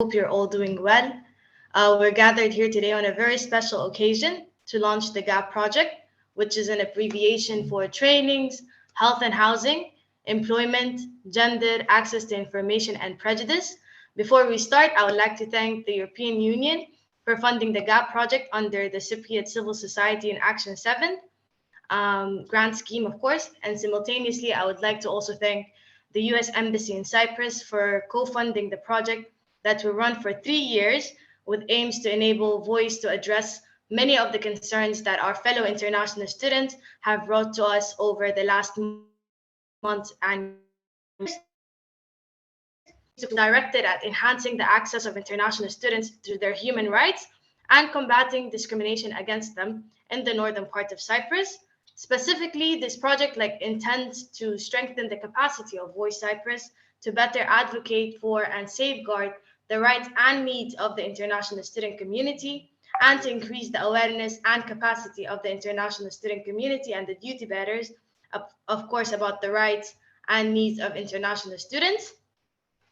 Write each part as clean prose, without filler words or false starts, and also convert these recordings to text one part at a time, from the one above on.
Hope you're all doing well. We're gathered here today on a very special occasion to launch the GAP project, which is an abbreviation for trainings, health and housing, employment, gender, access to information, and prejudice. Before we start, I would like to thank the European Union for funding the GAP project under the Cypriot Civil Society and Action VII Grant Scheme, of course. And simultaneously, I would like to also thank the US Embassy in Cyprus for co-funding the project that will run for 3 years with aims to enable VOIS to address many of the concerns that our fellow international students have brought to us over the last months and years, directed at enhancing the access of international students to their human rights and combating discrimination against them in the northern part of Cyprus. Specifically, this project intends to strengthen the capacity of VOIS Cyprus to better advocate for and safeguard the rights and needs of the international student community, and to increase the awareness and capacity of the international student community and the duty bearers, of course, about the rights and needs of international students.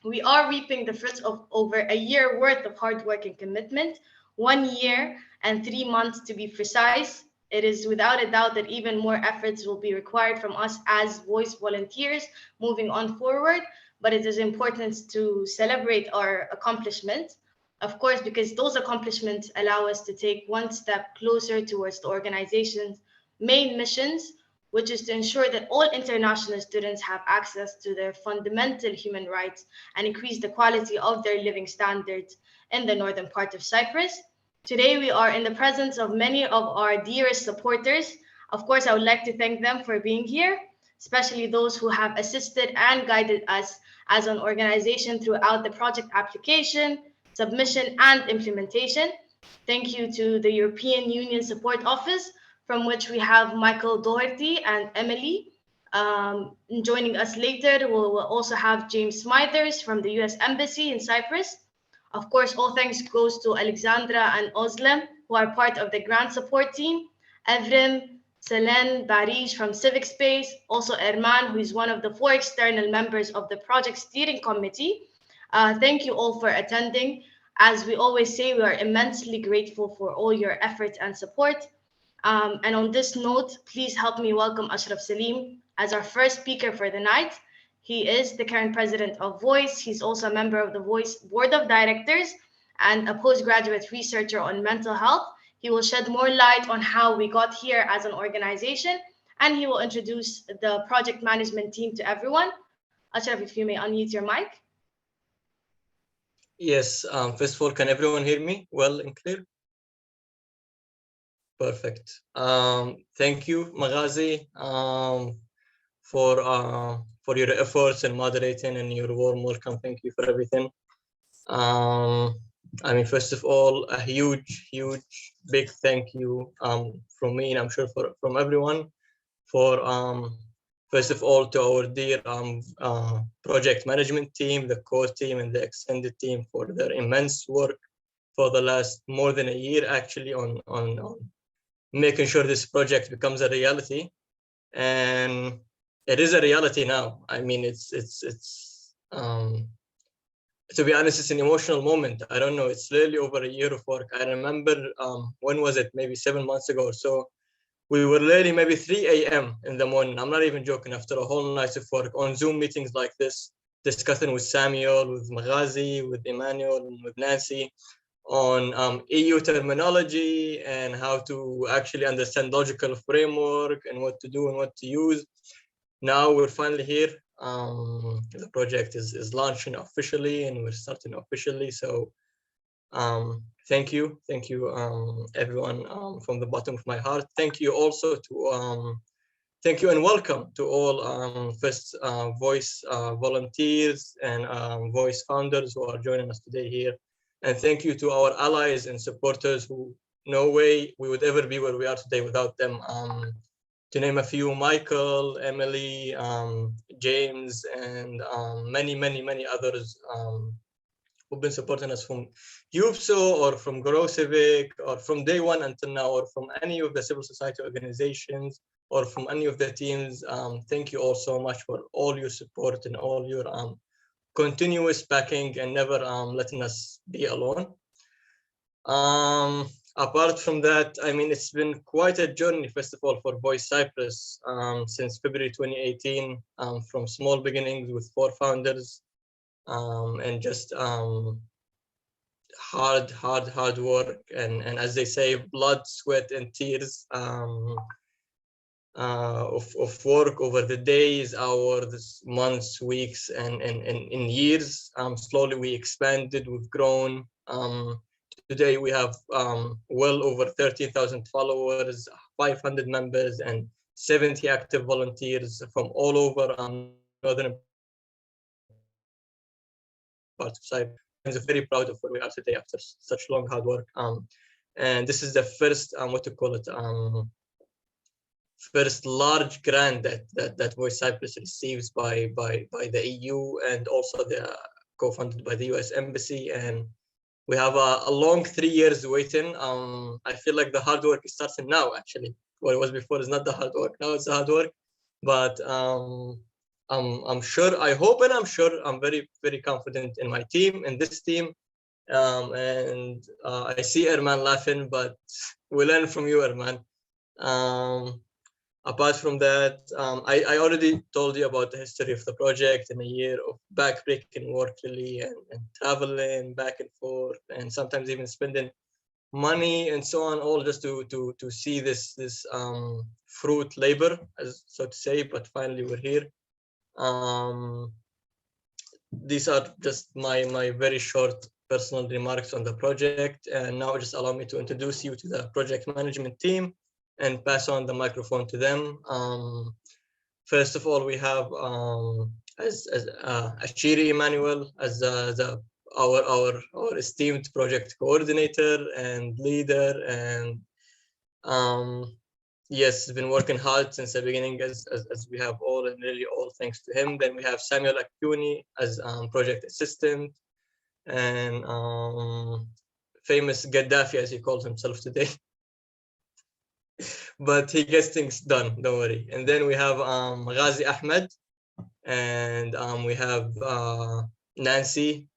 We are reaping the fruits of over a year worth of hard work and commitment, 1 year and 3 months to be precise. It is without a doubt that even more efforts will be required from us as VOIS volunteers moving on forward, but it is important to celebrate our accomplishments, of course, because those accomplishments allow us to take one step closer towards the organization's main missions, which is to ensure that all international students have access to their fundamental human rights and increase the quality of their living standards in the northern part of Cyprus. Today, we are in the presence of many of our dearest supporters. Of course, I would like to thank them for being here, especially those who have assisted and guided us as an organization throughout the project application, submission, and implementation. Thank you to the European Union Support Office, from which we have Michael Doherty and Emily. Joining us later, we'll also have James Smithers from the US Embassy in Cyprus. Of course, all thanks goes to Alexandra and Oslem, who are part of the grant support team, Evrim, Selen, Barish from Civic Space, also Erman, who is one of the 4 external members of the project steering committee. Thank you all for attending. As we always say, we are immensely grateful for all your efforts and support. And on this note, please help me welcome Ashraf Saleem as our first speaker for the night. He is the current president of VOIS. He's also a member of the VOIS Board of Directors and a postgraduate researcher on mental health. He will shed more light on how we got here as an organization, and he will introduce the project management team to everyone. Ashraf, if you may unmute your mic. Yes, first of all, can everyone hear me well and clear? Perfect. Thank you, Maghazi, for your efforts in moderating and your warm welcome. Thank you for everything. I mean, first of all, a huge, big thank you from me, and I'm sure from everyone, for first of all to our dear project management team, the core team, and the extended team for their immense work for the last more than a year, actually, on making sure this project becomes a reality. And it is a reality now. I mean, it's to be honest, it's an emotional moment. I don't know, it's literally over a year of work. I remember, when was it? Maybe 7 months ago or so. We were literally maybe 3 a.m. in the morning. I'm not even joking, after a whole night of work on Zoom meetings like this, discussing with Samuel, with Maghazi, with Emmanuel, and with Nancy on EU terminology and how to actually understand logical framework and what to do and what to use. Now we're finally here. The project is launching officially and we're starting officially. So thank you everyone, from the bottom of my heart. Thank you also to thank you and welcome to all first VOIS volunteers and VOIS founders who are joining us today here. And thank you to our allies and supporters who no way we would ever be where we are today without them. To name a few, Michael, Emily, James, and many others who've been supporting us from UPSO or from Grow Civic or from day one until now, or from any of the civil society organizations or from any of the teams. Thank you all so much for all your support and all your continuous backing and never letting us be alone. Apart from that, I mean, it's been quite a journey, first of all, for VOIS Cyprus since February 2018, from small beginnings with 4 founders, and just hard work, and as they say, blood, sweat, and tears of work over the days, hours, months, weeks, and in years. Slowly we expanded, we've grown. Today we have well over 13,000 followers, 500 members, and 70 active volunteers from all over northern parts of Cyprus. I'm very proud of where we are today after such long hard work. And this is the first first large grant that VOIS Cyprus receives by the EU, and also the co-funded by the US Embassy. And we have a long 3 years waiting. I feel like the hard work is starting now, actually. What it was before is not the hard work. Now it's the hard work. But I'm sure, I hope, and I'm sure, I'm very, very confident in my team, in this team. And I see Erman laughing, but we learn from you, Erman. Apart from that, I already told you about the history of the project, and a year of backbreaking work, really, and traveling back and forth, and sometimes even spending money and so on, all just to see this fruit labor, as so to say. But finally, we're here. These are just my very short personal remarks on the project, and now just allow me to introduce you to the project management team and pass on the microphone to them. First of all, we have Ashiri Emmanuel as our esteemed project coordinator and leader, and yes, he's been working hard since the beginning, as we have all, and really all thanks to him. Then we have Samuel Akuni as project assistant, and famous Gaddafi, as he calls himself today. But he gets things done, don't worry. And then we have Ghazi Ahmed, and we have Nancy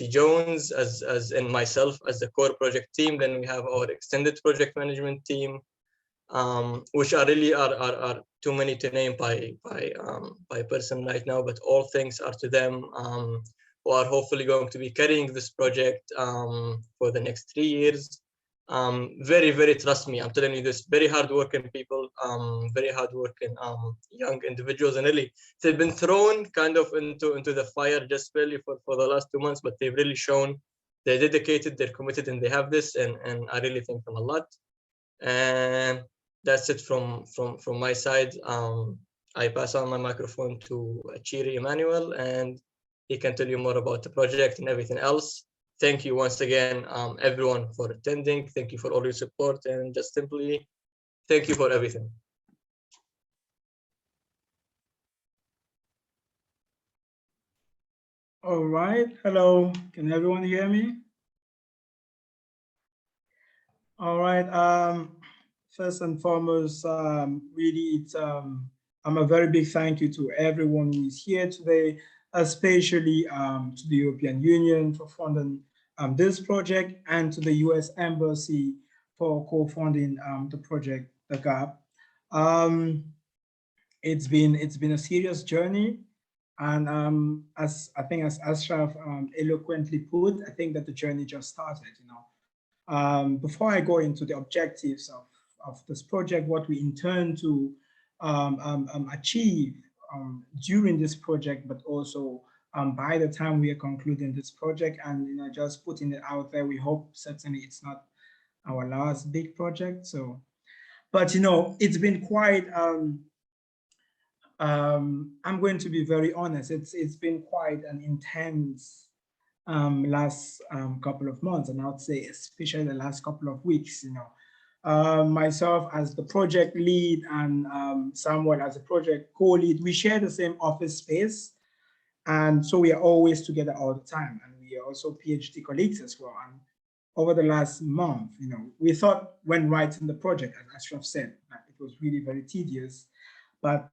Jones as and myself as the core project team. Then we have our extended project management team, which are really are too many to name by person right now, but all thanks are to them, who are hopefully going to be carrying this project for the next 3 years. Very, very, trust me, I'm telling you this, very hardworking people, very hardworking young individuals, and really they've been thrown kind of into the fire just barely for the last 2 months, but they've really shown they're dedicated, they're committed, and they have this, and I really thank them a lot. And that's it from my side. I pass on my microphone to Achiri Emmanuel, and he can tell you more about the project and everything else. Thank you once again, everyone, for attending. Thank you for all your support, and just simply thank you for everything. All right. Hello. Can everyone hear me? All right. First and foremost, really, it's I'm a very big thank you to everyone who is here today, especially to the European Union for funding this project, and to the US Embassy for co-funding the project, the GAP. It's been a serious journey, and as I think as Ashraf eloquently put, I think that the journey just started. You know, before I go into the objectives of this project, what we intend to achieve during this project, but also by the time we are concluding this project, and you know, just putting it out there, we hope certainly it's not our last big project. So, but you know, it's been quite. I'm going to be very honest. It's been quite an intense last couple of months, and I would say especially the last couple of weeks. You know, myself as the project lead and Samuel as a project co-lead, we share the same office space, and so we are always together all the time. And we are also PhD colleagues as well. And over the last month, you know, we thought when writing the project, as Ashraf said, that it was really very tedious, but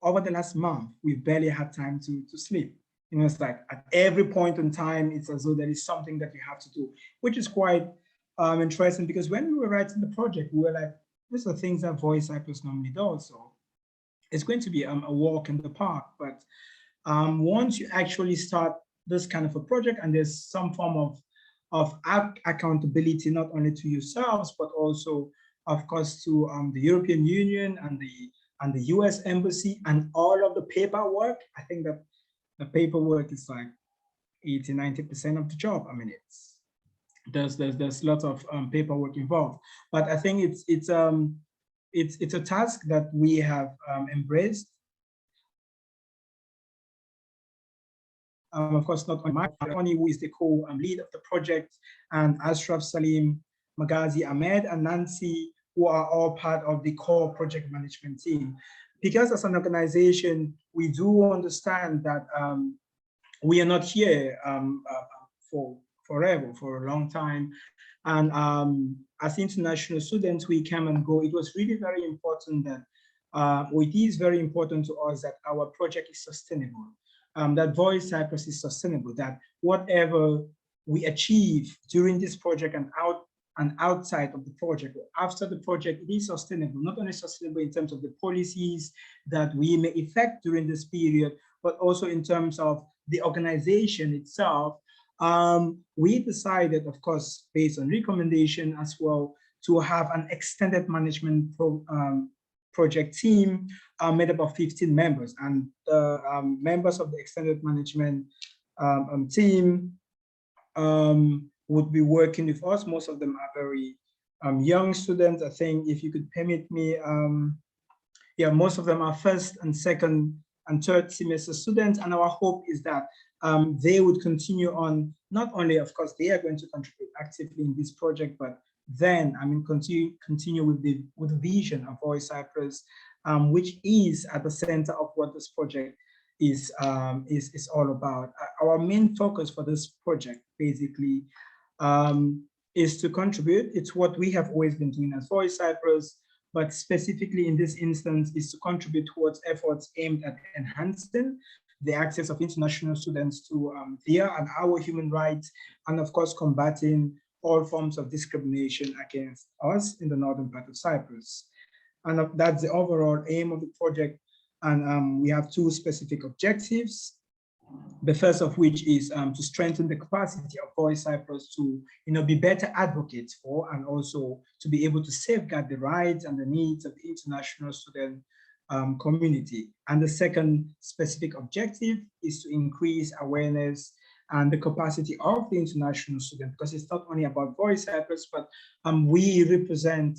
over the last month, we've barely had time to sleep. You know, it's like at every point in time, it's as though there is something that we have to do, which is quite interesting, because when we were writing the project, we were like, these are things that VOIS Cyprus normally does. So it's going to be a walk in the park. But once you actually start this kind of a project, and there's some form of accountability, not only to yourselves, but also, of course, to the European Union and the US Embassy and all of the paperwork. I think that the paperwork is like 80–90% of the job. I mean, there's lots of paperwork involved, but I think it's a task that we have embraced. Of course, not only who is the co-lead of the project, and Ashraf Saleem, Magazi, Ahmed, and Nancy, who are all part of the core project management team. Because as an organization, we do understand that we are not here for forever, for a long time. And as international students, we come and go. It was really very important that, it is very important to us that our project is sustainable, that VOIS Cyprus is sustainable, that whatever we achieve during this project and outside of the project, after the project, it is sustainable, not only sustainable in terms of the policies that we may effect during this period, but also in terms of the organization itself. We decided, of course, based on recommendation as well, to have an extended management project team made up of 15 members. And the members of the extended management team would be working with us. Most of them are very young students. I think, if you could permit me, yeah, most of them are first and second and third semester students. And our hope is that they would continue on, not only, of course, they are going to contribute actively in this project, but then, I mean, continue with the vision of VOIS Cyprus, which is at the center of what this project is all about. Our main focus for this project, basically, is to contribute. It's what we have always been doing as VOIS Cyprus, but specifically in this instance is to contribute towards efforts aimed at enhancing the access of international students to their and our human rights, and of course combating all forms of discrimination against us in the northern part of Cyprus. And that's the overall aim of the project. And we have two specific objectives. The first of which is to strengthen the capacity of VOIS Cyprus to, be better advocates for, and also to be able to safeguard the rights and the needs of the international student community. And the second specific objective is to increase awareness and the capacity of the international student, because it's not only about VOIS Cyprus, but we represent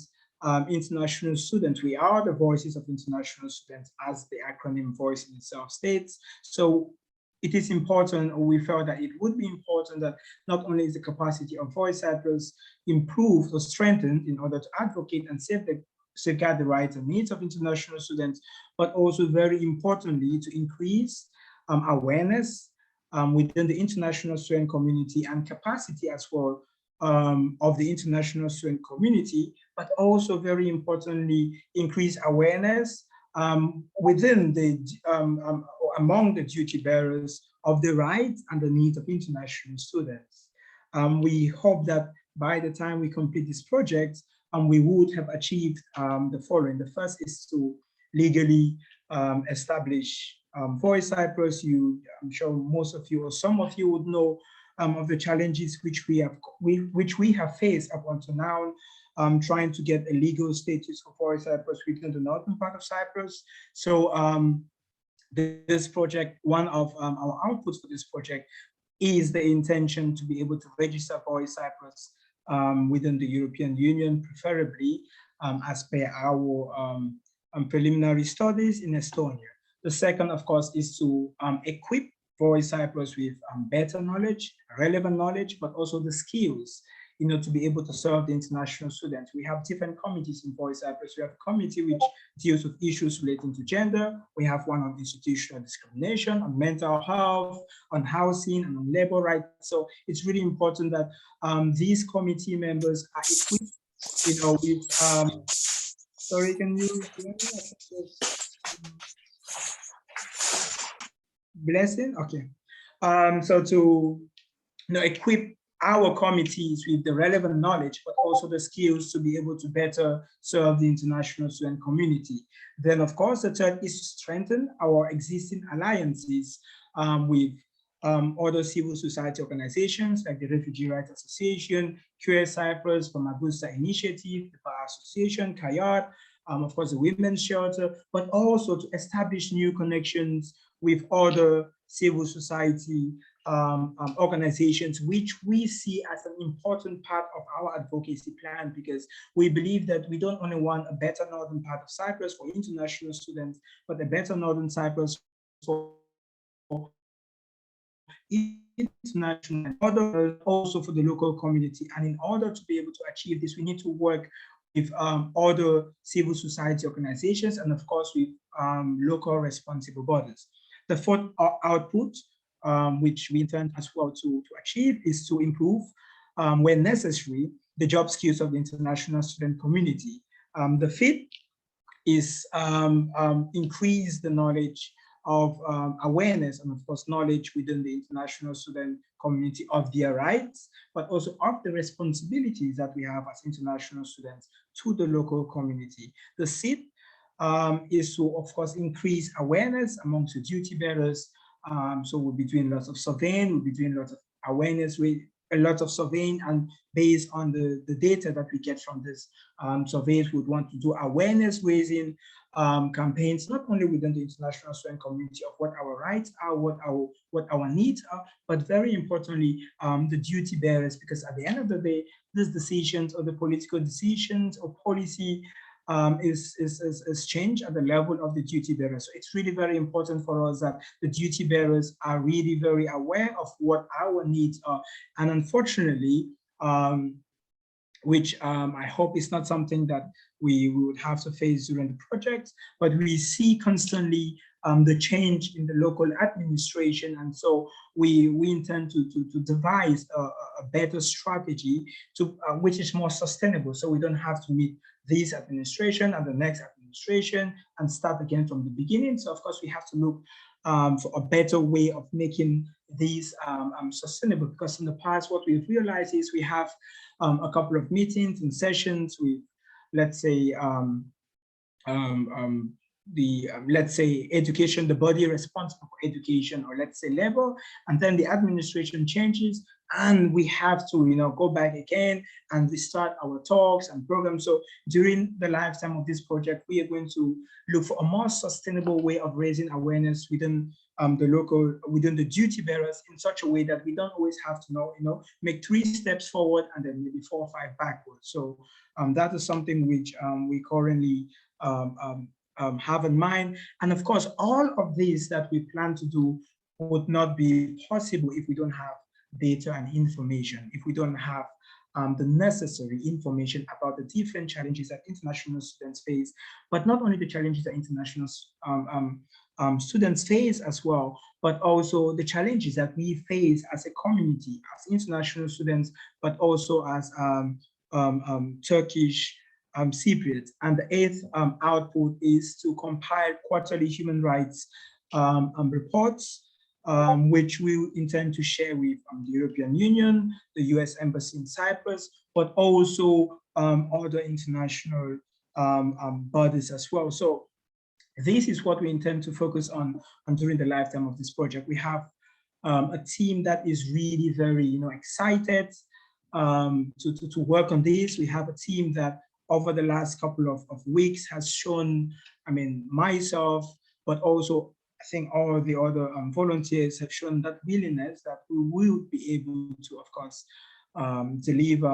international students. We are the voices of international students, as the acronym VOIS in itself states. So it is important, or we felt that it would be important, that not only is the capacity of VOIS Cyprus improved or strengthened in order to advocate and safeguard the rights and needs of international students, but also very importantly to increase awareness within the international student community and capacity as well of the international student community, but also very importantly increase awareness within the among the duty bearers of the rights and the needs of international students. We hope that by the time we complete this project, we would have achieved the following. The first is to legally establish VOIS Cyprus. I'm sure most of you or some of you would know of the challenges which we have faced up until now, trying to get a legal status for VOIS Cyprus within the northern part of Cyprus. So this project, one of our outputs for this project is the intention to be able to register VOIS Cyprus within the European Union, preferably as per our preliminary studies in Estonia. The second, of course, is to equip VOIS Cyprus with better knowledge, relevant knowledge, but also the skills, to be able to serve the international students. We have different committees in VOIS Cyprus. We have a committee which deals with issues relating to gender. We have one on institutional discrimination, on mental health, on housing, and on labor rights. So it's really important that these committee members are equipped, with, sorry, can you hear me? Blessing, okay. So to equip our committees with the relevant knowledge, but also the skills to be able to better serve the international student community. Then, of course, the third is to strengthen our existing alliances with other civil society organizations like the Refugee Rights Association, QS Cyprus, Famagusta Initiative, the Bar Association, Kayat, of course, the Women's Shelter, but also to establish new connections with other civil society organizations, which we see as an important part of our advocacy plan, because we believe that we don't only want a better northern part of Cyprus for international students, but a better northern Cyprus for international and other, also for the local community. And in order to be able to achieve this, we need to work with other civil society organizations and, of course, with local responsible bodies. The fourth output, which we intend as well to achieve, is to improve, when necessary, the job skills of the international student community. The fifth is increase the knowledge of awareness and, of course, knowledge within the international student community of their rights, but also of the responsibilities that we have as international students to the local community. The sixth is to, of course, increase awareness amongst the duty bearers. So we'll be doing lots of surveying, we'll be doing lots of awareness with a lot of surveying, and based on the data that we get from this surveys, we would want to do awareness raising campaigns, not only within the international student community of what our rights are, what our needs are, but very importantly, the duty bearers, because at the end of the day, these decisions or the political decisions or policy is changed at the level of the duty bearers. So it's really very important for us that the duty bearers are really very aware of what our needs are. And unfortunately, which I hope is not something that we would have to face during the project, but we see constantly the change in the local administration. And so we intend to devise a better strategy which is more sustainable. So we don't have to meet this administration and the next administration and start again from the beginning. So of course we have to look for a better way of making these sustainable, because in the past what we've realized is we have a couple of meetings and sessions with, let's say, let's say education, the body responsible for education, or let's say labor, and then the administration changes and we have to go back again and restart our talks and programs. So during the lifetime of this project, we are going to look for a more sustainable way of raising awareness within within the duty bearers, in such a way that we don't always have to make 3 steps forward and then maybe 4 or 5 backwards. So that is something which we currently have in mind. And of course, all of these that we plan to do would not be possible if we don't have data and information, if we don't have the necessary information about the different challenges that international students face, but not only the challenges that international students face as well, but also the challenges that we face as a community, as international students, but also as Turkish Cypriots. And the 8th output is to compile quarterly human rights reports, which we intend to share with the European Union, the US Embassy in Cyprus, but also other international bodies as well. So this is what we intend to focus on during the lifetime of this project. We have a team that is really very excited to work on this. We have a team that over the last couple of weeks has shown, myself, but also I think all the other volunteers have shown that willingness that we will be able to, of course, deliver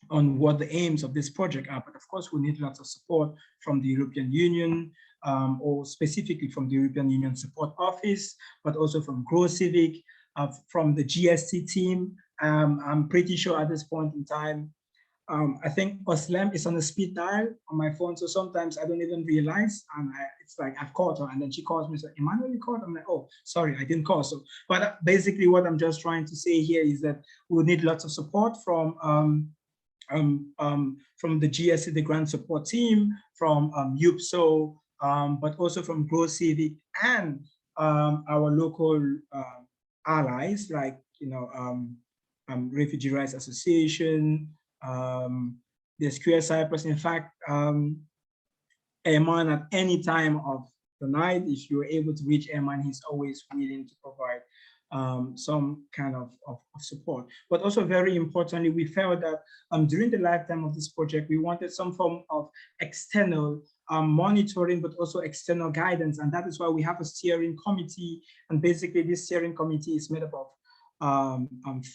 on what the aims of this project are. But of course, we need lots of support from the European Union, or specifically from the European Union Support Office, but also from Grow Civic, from the GST team. I'm pretty sure at this point in time, I think Oslem is on the speed dial on my phone, so sometimes I don't even realize, and it's like I've called her, and then she calls me, so Emmanuel, you called? I'm like, oh, sorry, I didn't call. So, but basically what I'm just trying to say here is that we need lots of support from the GSC, the grant support team, from UPSO, but also from Grow Civic and our local allies, like Refugee Rights Association, the Cypriot Cyprus. In fact, Eman, at any time of the night, if you're able to reach Eman, he's always willing to provide some kind of support. But also very importantly, we felt that during the lifetime of this project, we wanted some form of external monitoring, but also external guidance. And that is why we have a steering committee. And basically this steering committee is made up of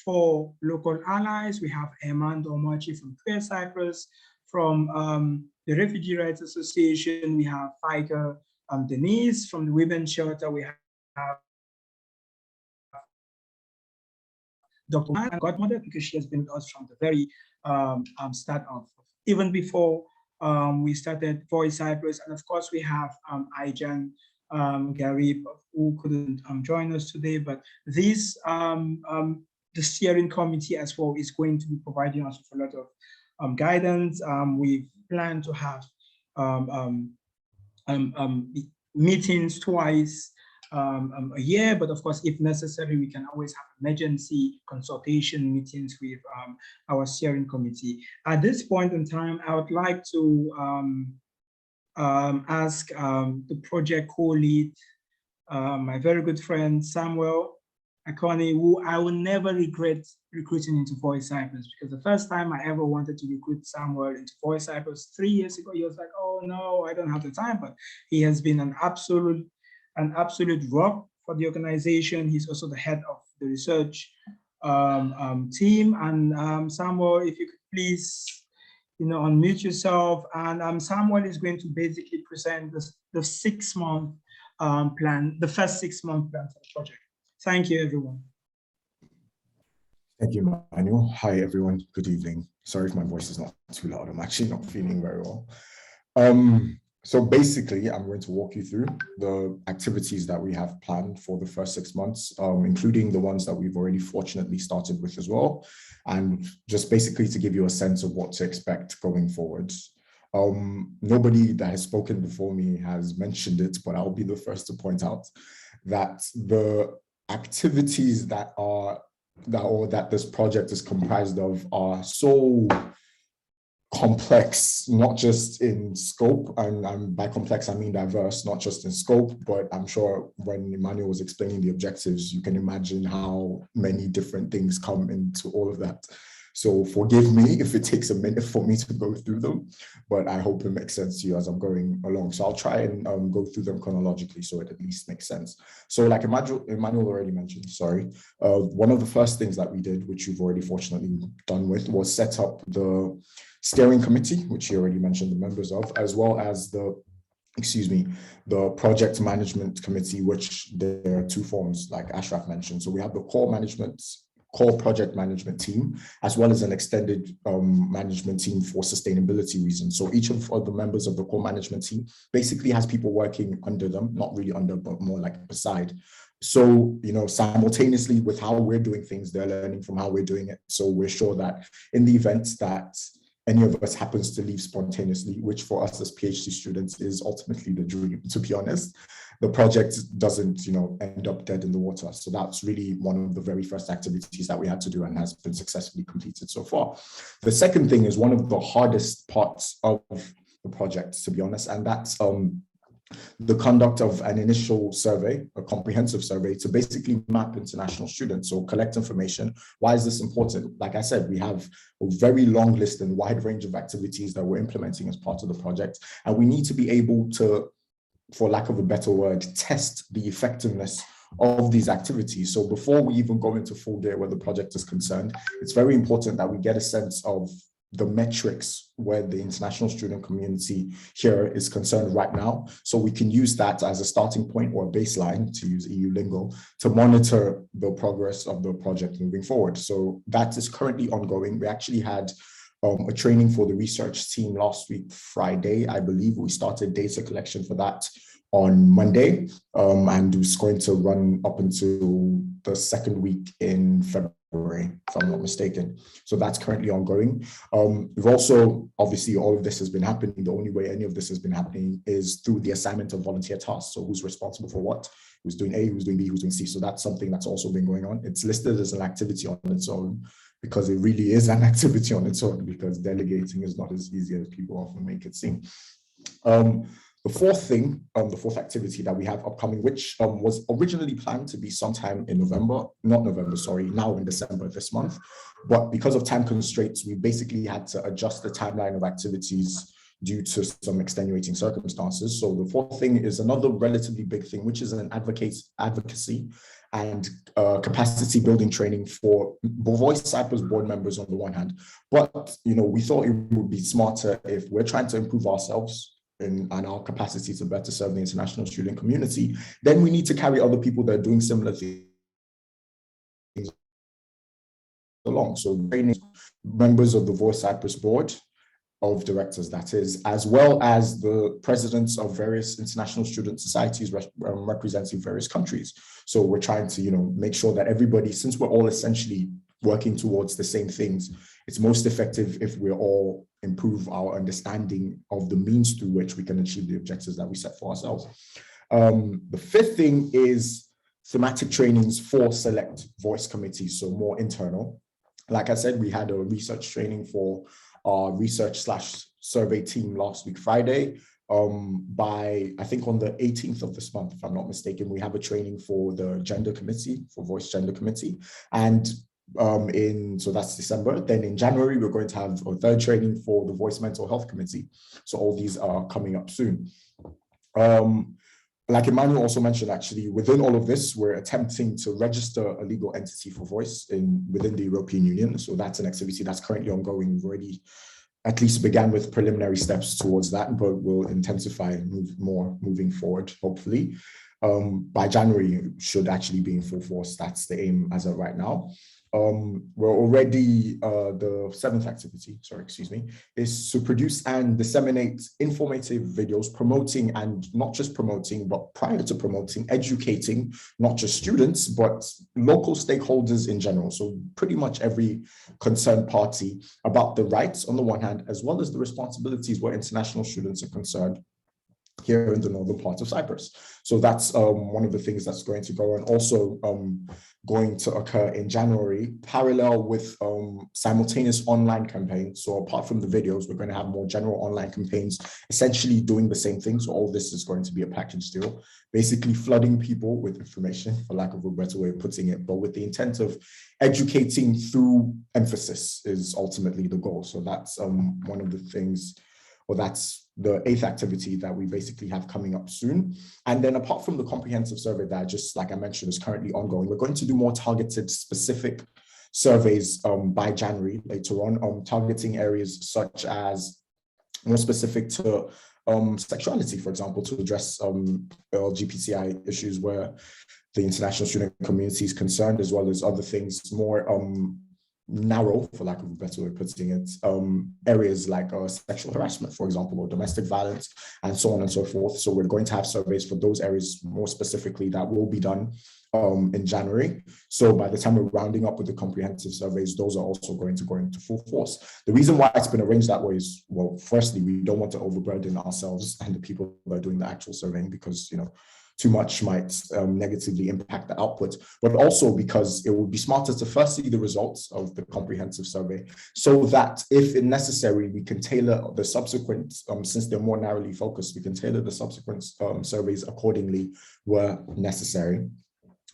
4 local allies. We have Eman Domachi from Cypriot Cyprus, from the Refugee Rights Association. We have Fiker Denise from the Women's Shelter. We have Dr. My godmother, because she has been with us from the very start of, even before we started VOIS Cyprus. And of course, we have Aijan Garib, who couldn't join us today, but this, the steering committee as well is going to be providing us with a lot of guidance. We plan to have meetings twice a year, but of course, if necessary, we can always have emergency consultation meetings with our steering committee. At this point in time, I would like to ask the project co-lead, my very good friend Samuel Akoni, who I will never regret recruiting into VOIS Cyprus, because the first time I ever wanted to recruit Samuel into VOIS Cyprus 3 years ago, he was like, oh no, I don't have the time, but he has been an absolute rock for the organization. He's also the head of the research team. And Samuel, if you could please, unmute yourself. And Samuel is going to basically present the 6-month plan, the first 6-month plan for the project. Thank you, everyone. Thank you, Manuel. Hi, everyone. Good evening. Sorry if my voice is not too loud. I'm actually not feeling very well. So basically, I'm going to walk you through the activities that we have planned for the first 6 months, including the ones that we've already fortunately started with as well, and just basically to give you a sense of what to expect going forward. Nobody that has spoken before me has mentioned it, but I'll be the first to point out that the activities that this project is comprised of are so complex, not just in scope, and by complex I mean diverse, not just in scope, but I'm sure when Emmanuel was explaining the objectives, you can imagine how many different things come into all of that. So forgive me if it takes a minute for me to go through them, but I hope it makes sense to you as I'm going along. So I'll try and go through them chronologically so it at least makes sense. So like Emmanuel already mentioned, one of the first things that we did, which you've already fortunately done with, was set up the steering committee, which you already mentioned the members of, as well as the project management committee, which there are 2 forms, like Ashraf mentioned. So we have the core project management team, as well as an extended management team for sustainability reasons. So each of the members of the core management team basically has people working under them, not really under, but more like beside. So, simultaneously with how we're doing things, they're learning from how we're doing it. So we're sure that in the event that any of us happens to leave spontaneously, which for us as PhD students is ultimately the dream, to be honest, the project doesn't, end up dead in the water. So that's really one of the very first activities that we had to do and has been successfully completed so far. The second thing is one of the hardest parts of the project, to be honest, and that's the conduct of an initial survey, a comprehensive survey, to basically map international students, so collect information. Why is this important? Like I said, we have a very long list and wide range of activities that we're implementing as part of the project, and we need to be able to, for lack of a better word, test the effectiveness of these activities. So before we even go into full gear where the project is concerned, it's very important that we get a sense of the metrics where the international student community here is concerned right now. So we can use that as a starting point or a baseline, to use EU lingo, to monitor the progress of the project moving forward. So that is currently ongoing. We actually had a training for the research team last week, Friday, I believe. We started data collection for that on Monday, and it's going to run up until the second week in February. if I'm not mistaken. So that's currently ongoing. We've also, obviously, all of this has been happening. The only way any of this has been happening is through the assignment of volunteer tasks. So who's responsible for what, who's doing A, who's doing B, who's doing C. So that's something that's also been going on. It's listed as an activity on its own because it really is an activity on its own, because delegating is not as easy as people often make it seem. The fourth thing, the fourth activity that we have upcoming, which was originally planned to be sometime in now in December this month. But because of time constraints, we basically had to adjust the timeline of activities due to some extenuating circumstances. So the fourth thing is another relatively big thing, which is an advocacy and capacity building training for VOIS Cyprus board members on the one hand. But, we thought it would be smarter if we're trying to improve ourselves and our capacity to better serve the international student community, then we need to carry other people that are doing similar things along. So training members of the VOIS Cyprus board of directors, that is, as well as the presidents of various international student societies representing various countries. So we're trying to, make sure that everybody, since we're all essentially working towards the same things, it's most effective if we all improve our understanding of the means through which we can achieve the objectives that we set for ourselves. The fifth thing is thematic trainings for select VOIS committees, so more internal. Like I said, we had a research training for our research/survey team last week, Friday. By, I think on the 18th of this month, if I'm not mistaken, we have a training for the gender committee, for VOIS gender committee. And so that's December. Then in January, we're going to have a third training for the VOIS mental health committee. So all these are coming up soon. Like Emmanuel also mentioned, actually, within all of this, we're attempting to register a legal entity for VOIS within the European Union. So that's an activity that's currently ongoing. We've already at least began with preliminary steps towards that, but we'll intensify moving forward, hopefully. By January, it should actually be in full force. That's the aim as of right now. We're already, the seventh activity, is to produce and disseminate informative videos promoting, and not just promoting, but prior to promoting, educating, not just students, but local stakeholders in general. So pretty much every concerned party about the rights on the one hand, as well as the responsibilities where international students are concerned here in the northern part of Cyprus. So that's one of the things that's going to go, and also going to occur in January, parallel with simultaneous online campaigns. So apart from the videos, we're going to have more general online campaigns, essentially doing the same thing. So all this is going to be a package deal, basically flooding people with information, for lack of a better way of putting it, but with the intent of educating through emphasis is ultimately the goal. So that's one of the things, or that's the eighth activity that we basically have coming up soon. And then apart from the comprehensive survey that just, like I mentioned, is currently ongoing, we're going to do more targeted, specific surveys by January later on, targeting areas such as more specific to sexuality, for example, to address LGBTI issues where the international student community is concerned, as well as other things more narrow, for lack of a better way of putting it, areas like sexual harassment, for example, or domestic violence, and so on and so forth. So we're going to have surveys for those areas more specifically that will be done in January. So by the time we're rounding up with the comprehensive surveys, those are also going to go into full force. The reason why it's been arranged that way is, well, firstly, we don't want to overburden ourselves and the people that are doing the actual surveying, because, too much might negatively impact the output, but also because it would be smarter to first see the results of the comprehensive survey, so that if necessary, we can tailor the subsequent, since they're more narrowly focused, we can tailor the subsequent surveys accordingly where necessary.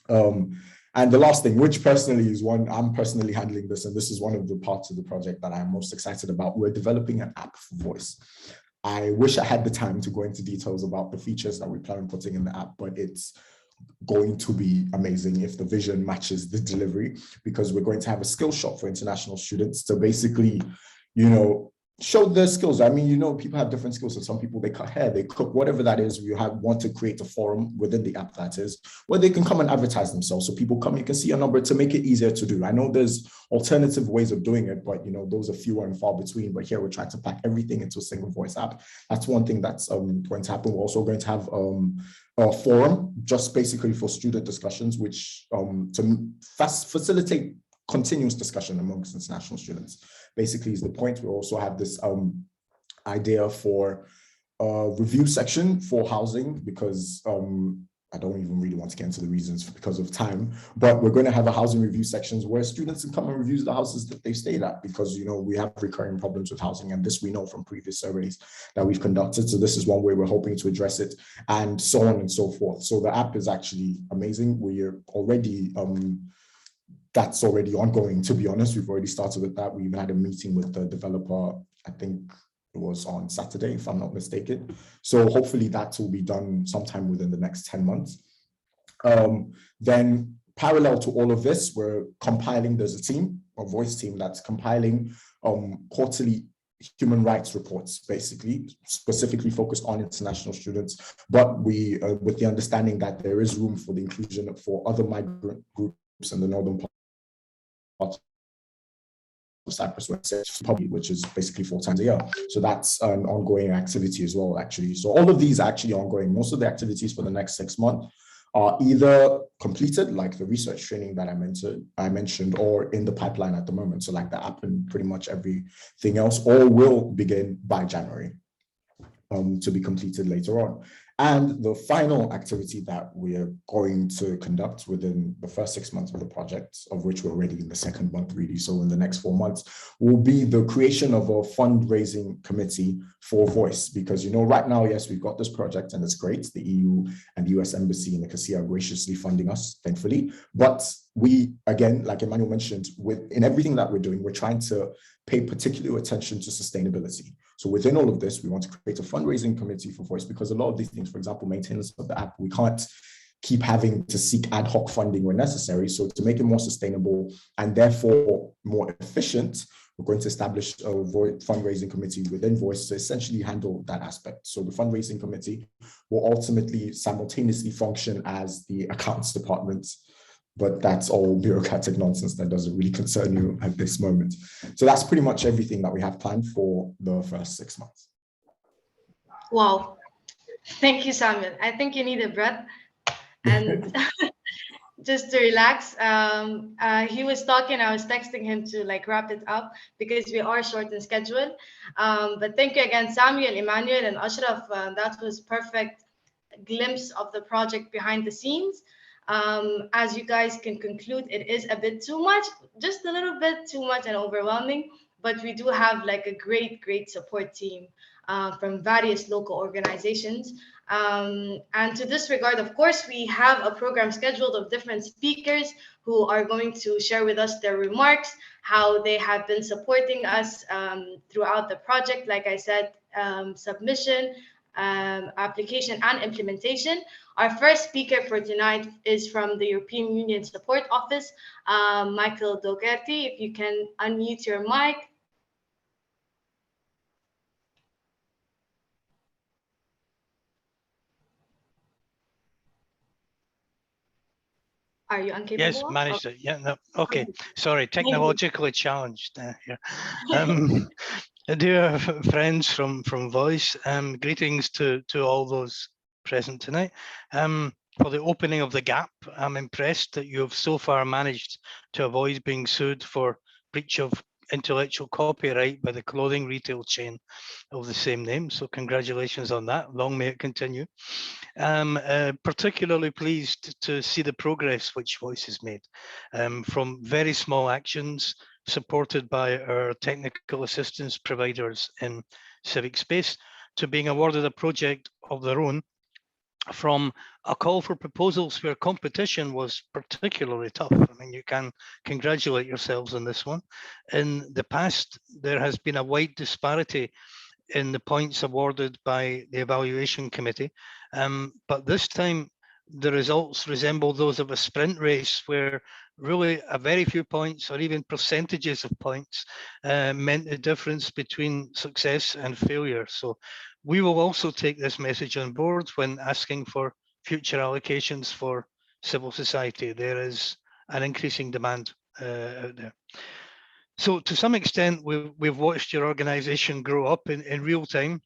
And the last thing, which personally is one, I'm personally handling this, and this is one of the parts of the project that I'm most excited about. We're developing an app for VOIS. I wish I had the time to go into details about the features that we plan on putting in the app, but it's going to be amazing if the vision matches the delivery, because we're going to have a skill shop for international students to basically, show their skills. I mean, people have different skills. So some people, they cut hair, they cook, whatever that is. We want to create a forum within the app, that is, where they can come and advertise themselves. So people come, you can see a number to make it easier to do. I know there's alternative ways of doing it, but those are fewer and far between. But here we're trying to pack everything into a single VOIS app. That's one thing that's going to happen. We're also going to have a forum just basically for student discussions, which to facilitate continuous discussion amongst international students. Basically is the point. We also have this idea for a review section for housing, because I don't even really want to get into the reasons because of time, but we're going to have a housing review sections where students can come and review the houses that they've stayed at, because, you know, we have recurring problems with housing, and this we know from previous surveys that we've conducted. So this is one way we're hoping to address it, and so on and so forth. So the app is actually amazing. We're already, that's already ongoing, to be honest. We've already started with that. We even had a meeting with the developer, I think it was on Saturday, if I'm not mistaken. So hopefully that will be done sometime within the next 10 months. Then parallel to all of this, we're compiling, there's a team, a VOIS team that's compiling quarterly human rights reports, basically, specifically focused on international students. But we, with the understanding that there is room for the inclusion for other migrant groups in the northern part of Cyprus, which is basically 4 times a year. So that's an ongoing activity as well, actually. So all of these are actually ongoing. Most of the activities for the next 6 months are either completed, like the research training that I mentioned, or in the pipeline at the moment. So like the app and pretty much everything else, or will begin by January to be completed later on. And the final activity that we are going to conduct within the first 6 months of the project, of which we're already in the second month really, so in the next 4 months, will be the creation of a fundraising committee for VOIS. Because, you know, right now, yes, we've got this project and it's great. The EU and the USA Embassy in Nicosia are graciously funding us, thankfully. But we, again, like Emmanuel mentioned, in everything that we're doing, we're trying to pay particular attention to sustainability. So within all of this, we want to create a fundraising committee for VOIS, because a lot of these things, for example, maintenance of the app, we can't keep having to seek ad hoc funding where necessary. So to make it more sustainable and therefore more efficient, we're going to establish a fundraising committee within VOIS to essentially handle that aspect. So the fundraising committee will ultimately simultaneously function as the accounts department, but that's all bureaucratic nonsense that doesn't really concern you at this moment. So that's pretty much everything that we have planned for the first 6 months. Wow. Thank you, Samuel. I think you need a breath. And just to relax, he was talking, I was texting him to like wrap it up because we are short in schedule. But thank you again, Samuel, Emmanuel, and Ashraf. That was perfect glimpse of the project behind the scenes. As you guys can conclude, it is a bit too much, just a little bit too much and overwhelming, but we do have like a great support team from various local organizations. And to this regard, of course, we have a program scheduled of different speakers who are going to share with us their remarks, how they have been supporting us throughout the project, like I said, submission, application and implementation. Our first speaker for tonight is from the European Union Support Office, Michael Dougherty. If you can unmute your mic. Are you incapable? Yes, managed it. Yeah, no. Okay. Sorry, technologically challenged here. Dear friends from VOIS, greetings to all those present tonight. For the opening of the gap, I'm impressed that you have so far managed to avoid being sued for breach of intellectual copyright by the clothing retail chain of the same name. So congratulations on that. Long may it continue. Particularly pleased to see the progress which VOIS has made, from very small actions supported by our technical assistance providers in civic space to being awarded a project of their own, from a call for proposals where competition was particularly tough. I mean, you can congratulate yourselves on this one. In the past, there has been a wide disparity in the points awarded by the evaluation committee. But this time, the results resemble those of a sprint race where really a very few points or even percentages of points meant the difference between success and failure. So we will also take this message on board when asking for future allocations for civil society. There is an increasing demand out there. So to some extent, we've watched your organization grow up in real time.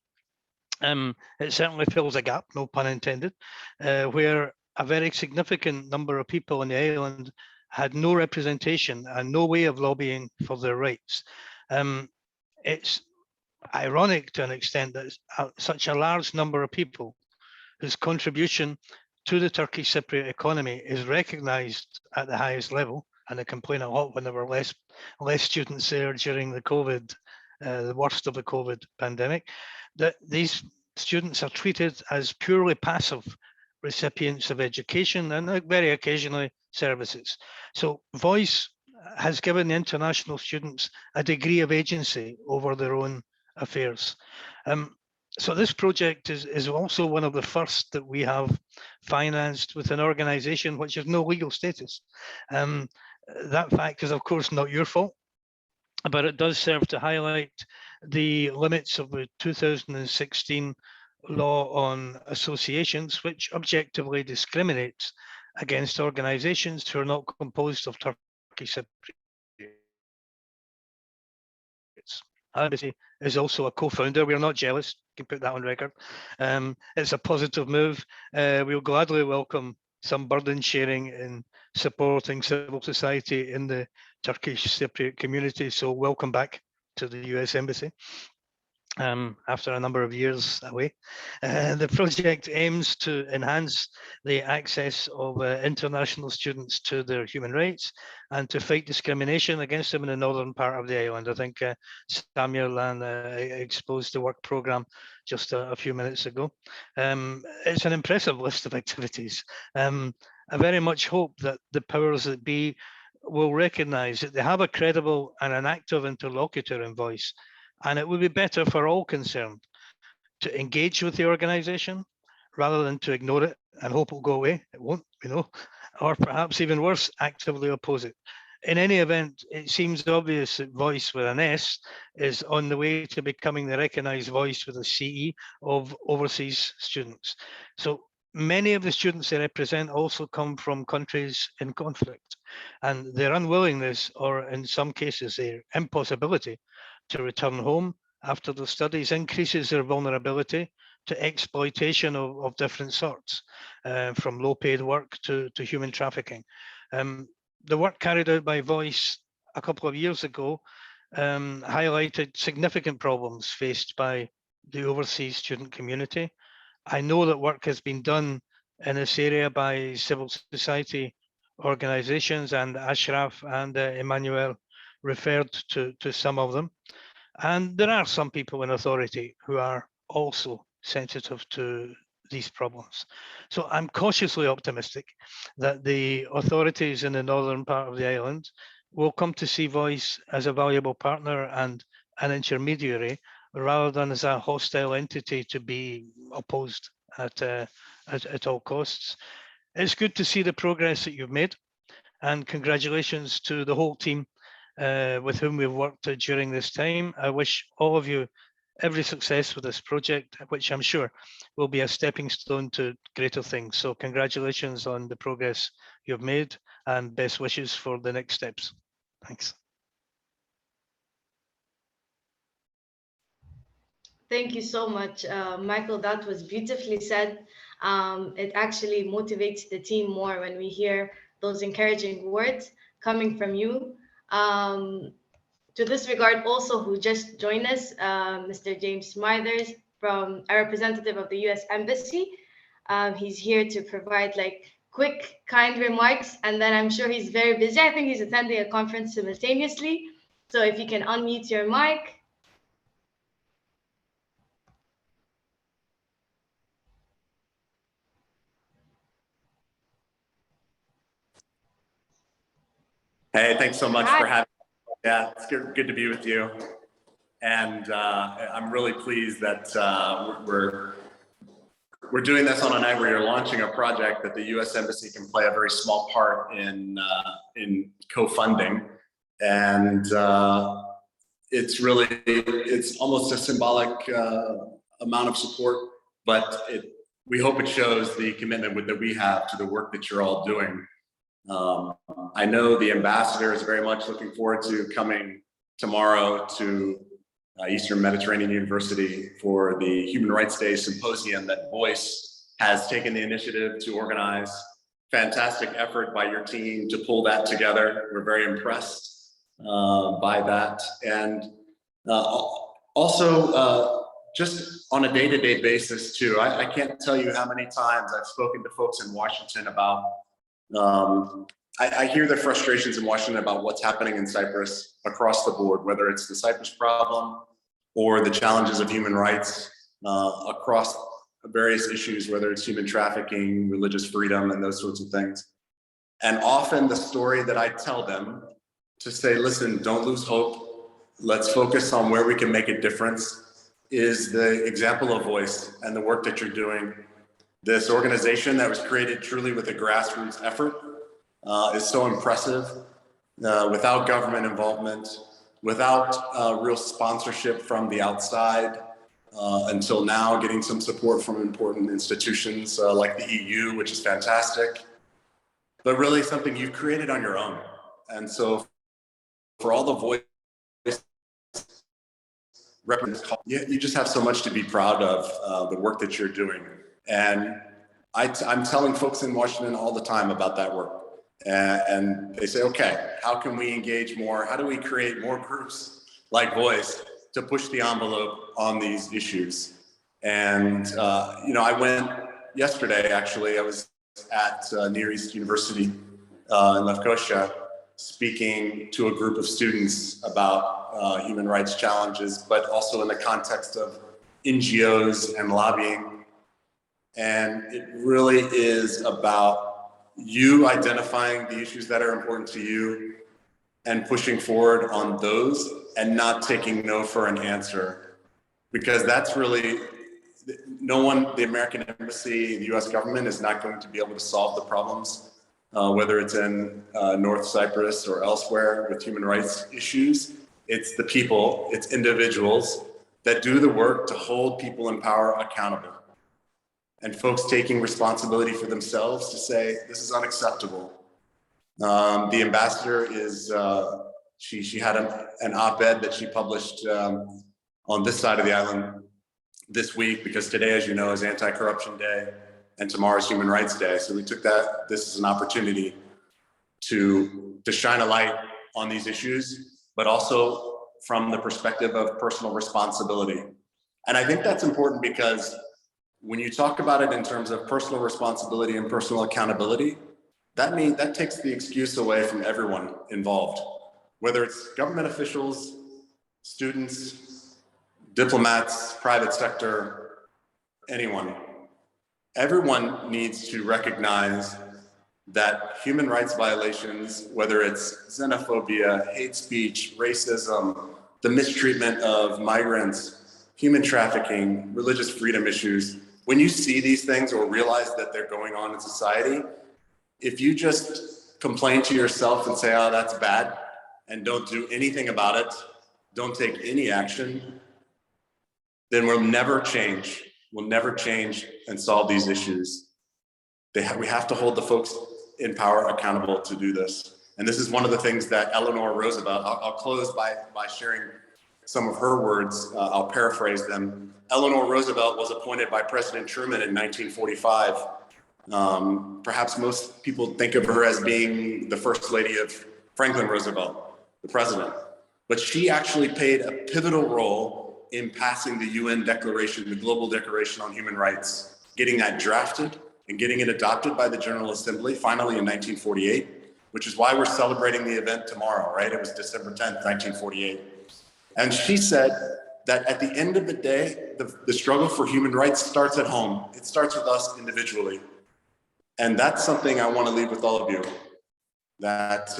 It certainly fills a gap, no pun intended, where a very significant number of people on the island had no representation and no way of lobbying for their rights. It's ironic to an extent that such a large number of people whose contribution to the Turkish Cypriot economy is recognized at the highest level, and they complain a lot when there were less students there during the COVID, the worst of the COVID pandemic, that these students are treated as purely passive recipients of education and very occasionally services. So VOIS has given the international students a degree of agency over their own affairs. So this project is also one of the first that we have financed with an organization which has no legal status. That fact is, of course, not your fault, but it does serve to highlight the limits of the 2016 law on associations, which objectively discriminates against organizations who are not composed of Turkish Cypriots. Embassy is also a co-founder. We're not jealous, you can put that on record. It's a positive move. We'll gladly welcome some burden sharing in supporting civil society in the Turkish Cypriot community. So welcome back to the US Embassy after a number of years away. The project aims to enhance the access of international students to their human rights and to fight discrimination against them in the northern part of the island. I think Samuel exposed the work programme just a few minutes ago. It's an impressive list of activities. I very much hope that the powers that be will recognise that they have a credible and an active interlocutor in VOIS, and it would be better for all concerned to engage with the organisation rather than to ignore it and hope it'll go away. It won't, you know, or perhaps even worse, actively oppose it. In any event, it seems obvious that VOIS with an S is on the way to becoming the recognised voice with a CE of overseas students. So many of the students they represent also come from countries in conflict, and their unwillingness, or in some cases their impossibility, to return home after the studies increases their vulnerability to exploitation of different sorts, from low-paid work to human trafficking. The work carried out by VOIS a couple of years ago highlighted significant problems faced by the overseas student community. I know that work has been done in this area by civil society organizations, and Ashraf and Emmanuel referred to some of them. And there are some people in authority who are also sensitive to these problems. So I'm cautiously optimistic that the authorities in the northern part of the island will come to see VOIS as a valuable partner and an intermediary, rather than as a hostile entity to be opposed at all costs. It's good to see the progress that you've made, and congratulations to the whole team with whom we've worked during this time. I wish all of you every success with this project, which I'm sure will be a stepping stone to greater things. So congratulations on the progress you've made, and best wishes for the next steps. Thanks. Thank you so much, Michael. That was beautifully said. It actually motivates the team more when we hear those encouraging words coming from you. To this regard, also, who just joined us, Mr. James Smithers, from a representative of the US Embassy. He's here to provide like quick, kind remarks, and then I'm sure he's very busy. I think he's attending a conference simultaneously. So if you can unmute your mic. Hey, thanks so much for having me. Yeah, it's good to be with you. And I'm really pleased that we're doing this on a night where you're launching a project that the U.S. Embassy can play a very small part in co-funding. And it's almost a symbolic amount of support, but we hope it shows the commitment that we have to the work that you're all doing. I know the ambassador is very much looking forward to coming tomorrow to Eastern Mediterranean University for the Human Rights Day Symposium that VOIS has taken the initiative to organize fantastic effort by your team to pull that together. We're very impressed by that. And also, just on a day-to-day basis too, I can't tell you how many times I've spoken to folks in Washington about, I hear their frustrations in Washington about what's happening in Cyprus across the board, whether it's the Cyprus problem or the challenges of human rights across various issues, whether it's human trafficking, religious freedom, and those sorts of things. And often the story that I tell them to say, listen, don't lose hope. Let's focus on where we can make a difference, is the example of VOIS and the work that you're doing. This organization that was created truly with a grassroots effort is so impressive, without government involvement, without real sponsorship from the outside, until now getting some support from important institutions like the EU, which is fantastic, but really something you've created on your own. And so for all the VOIS you just have so much to be proud of, the work that you're doing. And I'm telling folks in Washington all the time about that work. And they say, okay, how can we engage more? How do we create more groups like VOIS to push the envelope on these issues? And, I went yesterday, actually, I was at Near East University in Nicosia, speaking to a group of students about human rights challenges, but also in the context of NGOs and lobbying. And it really is about you identifying the issues that are important to you and pushing forward on those and not taking no for an answer. Because that's really, no one, the American Embassy, the US government is not going to be able to solve the problems, whether it's in North Cyprus or elsewhere with human rights issues. It's the people, it's individuals that do the work to hold people in power accountable. And folks taking responsibility for themselves to say, this is unacceptable. The ambassador is, she had an op-ed that she published on this side of the island this week, because today, as you know, is Anti-Corruption Day and tomorrow's Human Rights Day. So we took this as an opportunity to shine a light on these issues, but also from the perspective of personal responsibility. And I think that's important because when you talk about it in terms of personal responsibility and personal accountability, that takes the excuse away from everyone involved, whether it's government officials, students, diplomats, private sector, anyone. Everyone needs to recognize that human rights violations, whether it's xenophobia, hate speech, racism, the mistreatment of migrants, human trafficking, religious freedom issues, when you see these things or realize that they're going on in society, if you just complain to yourself and say, oh, that's bad, and don't do anything about it, don't take any action, then we'll never change. We'll never change and solve these issues. We have to hold the folks in power accountable to do this. And this is one of the things that Eleanor Roosevelt, I'll close by sharing some of her words. I'll paraphrase them. Eleanor Roosevelt was appointed by President Truman in 1945. Perhaps most people think of her as being the first lady of Franklin Roosevelt, the president. But she actually played a pivotal role in passing the UN Declaration, the Global Declaration on Human Rights, getting that drafted and getting it adopted by the General Assembly, finally in 1948, which is why we're celebrating the event tomorrow, right? It was December 10th, 1948. And she said that at the end of the day, the struggle for human rights starts at home. It starts with us individually. And that's something I want to leave with all of you, that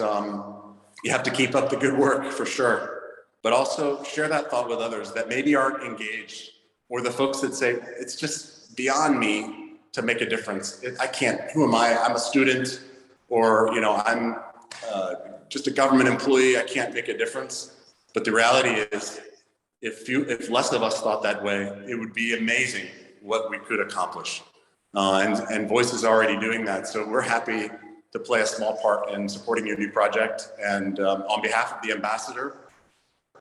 you have to keep up the good work for sure, but also share that thought with others that maybe aren't engaged, or the folks that say, it's just beyond me to make a difference. I can't, who am I? I'm a student, or I'm just a government employee, I can't make a difference. But the reality is, if less of us thought that way, it would be amazing what we could accomplish. And VOIS is already doing that. So we're happy to play a small part in supporting your new project. And on behalf of the ambassador,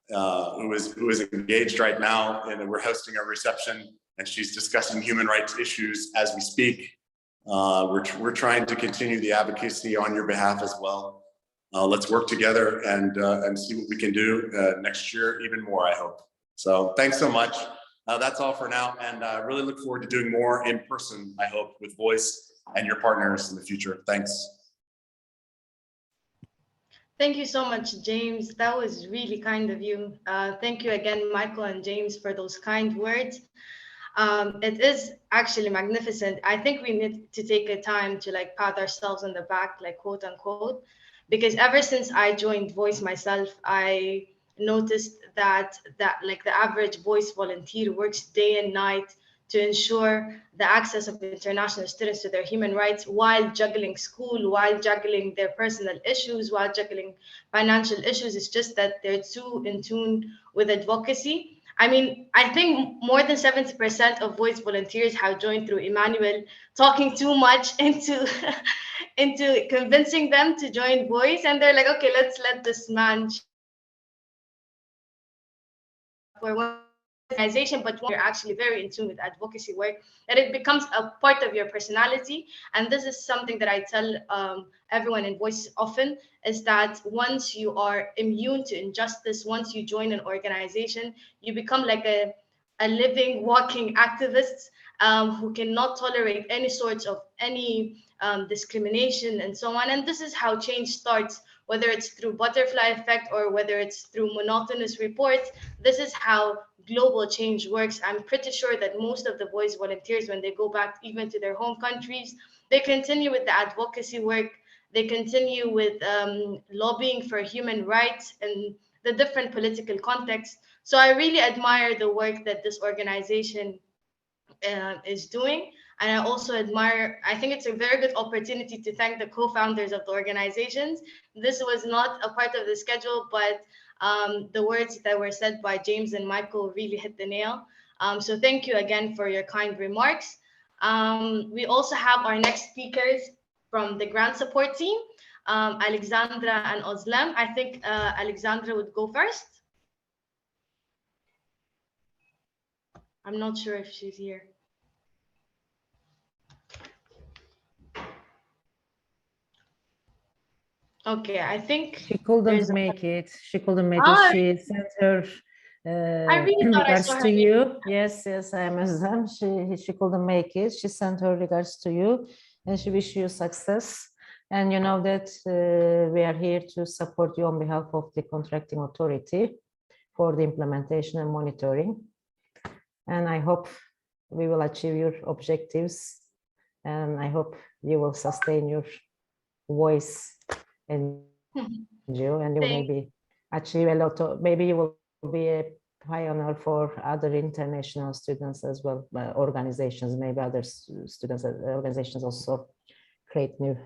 who is engaged right now, and we're hosting a reception, and she's discussing human rights issues as we speak. We're trying to continue the advocacy on your behalf as well. Let's work together and see what we can do next year, even more, I hope. So thanks so much. That's all for now, and I really look forward to doing more in person, I hope, with VOIS and your partners in the future. Thanks. Thank you so much, James. That was really kind of you. Thank you again, Michael and James, for those kind words. It is actually magnificent. I think we need to take a time to like pat ourselves on the back, like quote unquote, because ever since I joined VOIS myself, I noticed that like the average VOIS volunteer works day and night to ensure the access of international students to their human rights while juggling school, while juggling their personal issues, while juggling financial issues. It's just that they're too in tune with advocacy. I mean, I think more than 70% of VOIS volunteers have joined through Emmanuel talking too much into into convincing them to join VOIS, and they're like, okay, let's let this man for one organization, but when you're actually very in tune with advocacy work, that it becomes a part of your personality. And this is something that I tell everyone in VOIS often, is that once you are immune to injustice, once you join an organization, you become like a living, walking activist who cannot tolerate any sorts of any discrimination and so on. And this is how change starts, whether it's through butterfly effect or whether it's through monotonous reports. This is how global change works. I'm pretty sure that most of the VOIS volunteers, when they go back even to their home countries, they continue with the advocacy work. They continue with lobbying for human rights and the different political contexts. So I really admire the work that this organization is doing. And I also admire, I think it's a very good opportunity to thank the co-founders of the organizations. This was not a part of the schedule, but the words that were said by James and Michael really hit the nail. So thank you again for your kind remarks. We also have our next speakers from the grant support team, Alexandra and Özlem. I think Alexandra would go first. I'm not sure if she's here. Okay, I think she couldn't make it. She couldn't make it. She sent her I really thought I regards saw her to name. you. Yes, I am Özlem. She couldn't make it. She sent her regards to you, and she wishes you success. And you know that we are here to support you on behalf of the contracting authority for the implementation and monitoring. And I hope we will achieve your objectives. And I hope you will sustain your voice and you maybe achieve a lot of, maybe you will be a pioneer for other international students as well, organizations, maybe other students, organizations also create new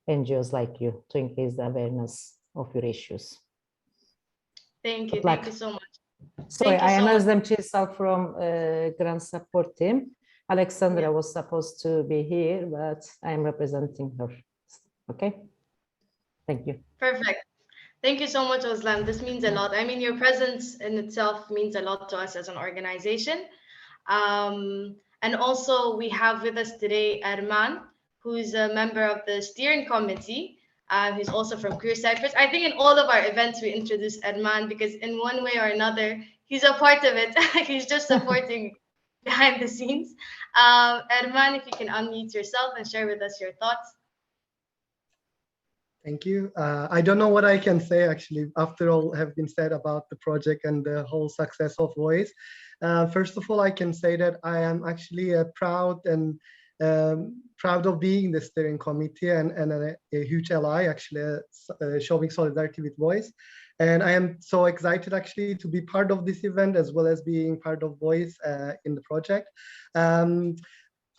NGOs like you to increase the awareness of your issues. Thank you. Thank you so much. Sorry, I am Özlem Çilsal from grant support team. Alexandra was supposed to be here, but I am representing her. Okay. Thank you. Perfect. Thank you so much, Özlem. This means a lot. I mean, your presence in itself means a lot to us as an organization. And also we have with us today Erman, who's a member of the steering committee, who's also from Queer Cyprus. I think in all of our events, we introduce Erman because in one way or another, he's a part of it. He's just supporting behind the scenes. Erman, if you can unmute yourself and share with us your thoughts. Thank you. I don't know what I can say actually after all have been said about the project and the whole success of VOIS. First of all, I can say that I am actually proud of being in the steering committee and a huge ally, actually showing solidarity with VOIS. And I am so excited actually to be part of this event as well as being part of VOIS in the project.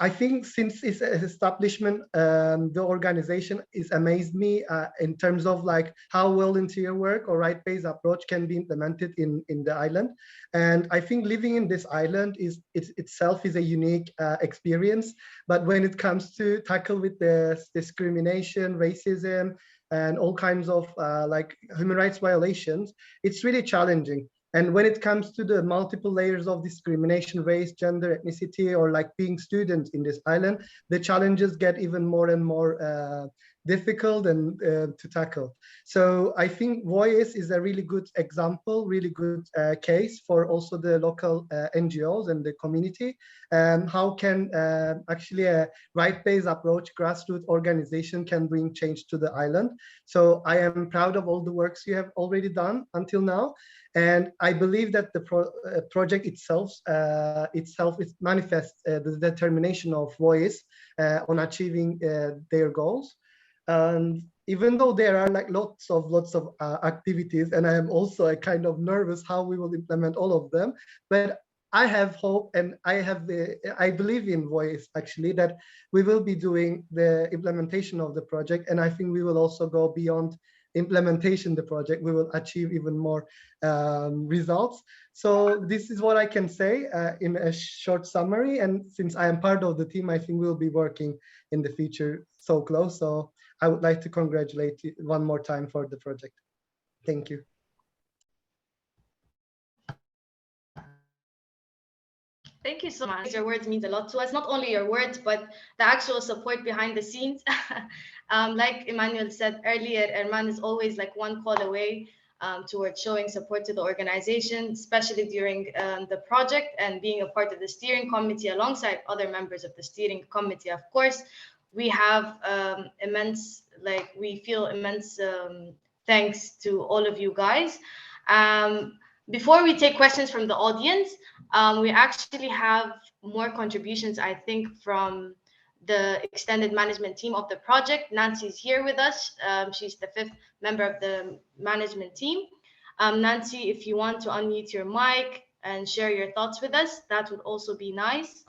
I think since its establishment, the organization is amazed me in terms of like how volunteer work or right-based approach can be implemented in the island. And I think living in this island itself is a unique experience. But when it comes to tackle with the discrimination, racism, and all kinds of like human rights violations, it's really challenging. And when it comes to the multiple layers of discrimination, race, gender, ethnicity, or like being students in this island, the challenges get even more and more difficult and to tackle. So I think VOIS is a really good example, really good case for also the local NGOs and the community. How can actually a right-based approach, grassroots organization can bring change to the island. So I am proud of all the works you have already done until now. And I believe that the project itself it manifests the determination of VOIS on achieving their goals. And even though there are like lots of activities, and I am also kind of nervous how we will implement all of them, but I have hope, and I believe in VOIS actually that we will be doing the implementation of the project, and I think we will also go beyond implementation the project. We will achieve even more results. So this is what I can say in a short summary, and since I am part of the team, I think we'll be working in the future so close. So I would like to congratulate you one more time for the project. Thank you. Thank you so much. Your words means a lot to us, not only your words, but the actual support behind the scenes. Like Emmanuel said earlier, Erman is always like one call away towards showing support to the organization, especially during the project and being a part of the steering committee alongside other members of the steering committee, of course. We have we feel immense thanks to all of you guys. Before we take questions from the audience, we actually have more contributions, I think, from the extended management team of the project. Nancy's here with us. She's the 5th member of the management team. Nancy, if you want to unmute your mic and share your thoughts with us, that would also be nice.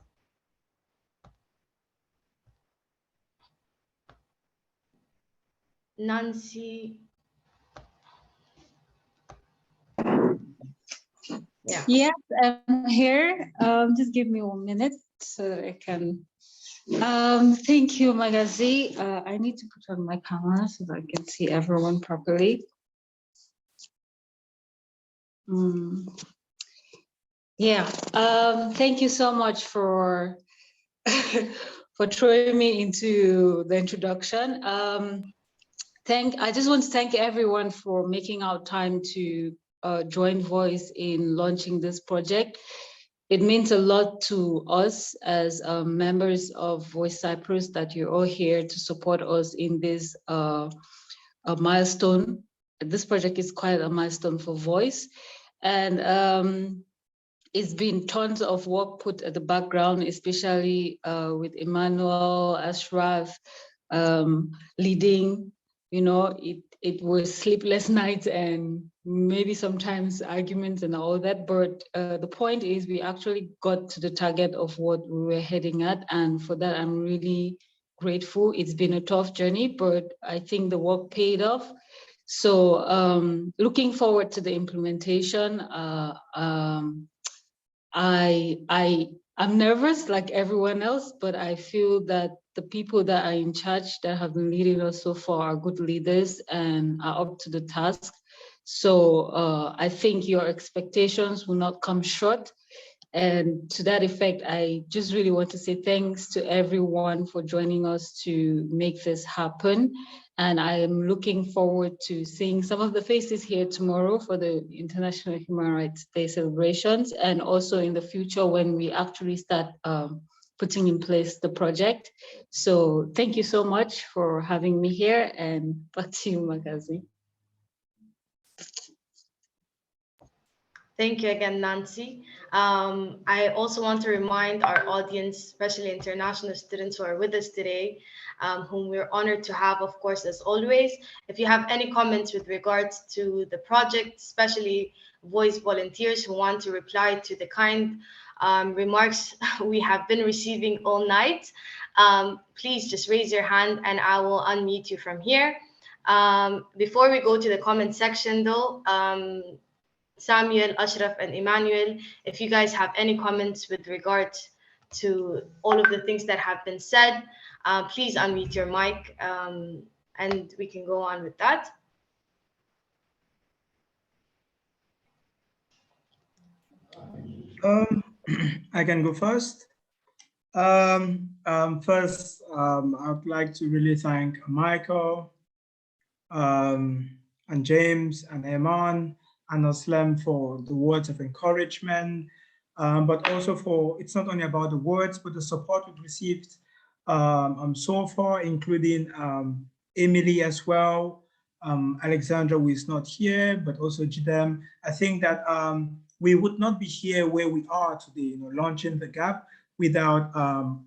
Nancy. Yeah. Yes, I'm here. Just give me 1 minute so that I can. Thank you, Magazi. I need to put on my camera so that I can see everyone properly. Yeah. Thank you so much for for throwing me into the introduction. I just want to thank everyone for making out time to join VOIS in launching this project. It means a lot to us as members of VOIS Cyprus that you're all here to support us in this a milestone. This project is quite a milestone for VOIS, and it's been tons of work put at the background, especially with Emmanuel, Ashraf leading. You know, it was sleepless nights and maybe sometimes arguments and all that, but the point is we actually got to the target of what we were heading at, and for that I'm really grateful. It's been a tough journey, but I think the work paid off. So looking forward to the implementation. I'm nervous like everyone else, but I feel that the people that are in charge that have been leading us so far are good leaders and are up to the task. So I think your expectations will not come short. And to that effect, I just really want to say thanks to everyone for joining us to make this happen. And I am looking forward to seeing some of the faces here tomorrow for the International Human Rights Day celebrations, and also in the future when we actually start putting in place the project. So thank you so much for having me here, and back to you, Magazi. Thank you again, Nancy. I also want to remind our audience, especially international students who are with us today, whom we're honored to have, of course, as always. If you have any comments with regards to the project, especially VOIS volunteers who want to reply to the kind remarks we have been receiving all night, please just raise your hand and I will unmute you from here. Before we go to the comment section though, Samuel, Ashraf, and Emmanuel, if you guys have any comments with regards to all of the things that have been said, please unmute your mic and we can go on with that. I can go first. First, I'd like to really thank Michael and James and Eman and Oslam for the words of encouragement, but also for, it's not only about the words, but the support we've received so far, including Emily as well, Alexandra, who is not here, but also Jidem. I think that we would not be here where we are today, launching the gap without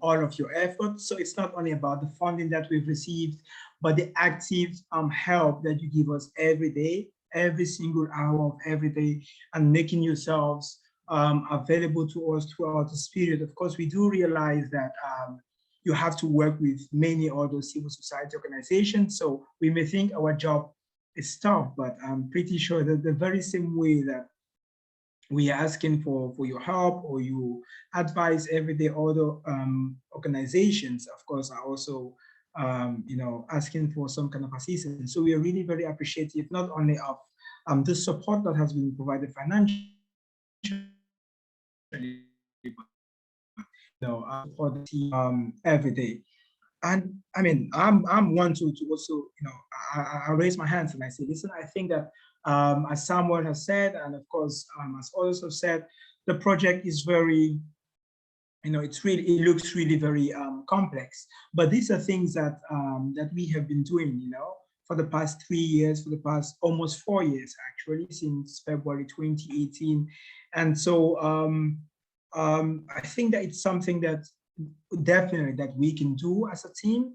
all of your efforts. So it's not only about the funding that we've received, but the active help that you give us every day, every single hour of every day, and making yourselves available to us throughout this period. Of course, we do realize that you have to work with many other civil society organizations. So we may think our job is tough, but I'm pretty sure that the very same way that we are asking for your help or you advise everyday other organizations, of course, are also asking for some kind of assistance. So we are really very appreciative, not only of the support that has been provided financially, support the team every day. And I mean, I'm one to also, I raise my hands and I say, listen, I think that as Samuel has said, and of course, as others have said, the project is very, it looks really very complex. But these are things that that we have been doing, for the past 3 years, for the past almost 4 years, actually, since February 2018. And so I think that it's something that definitely that we can do as a team.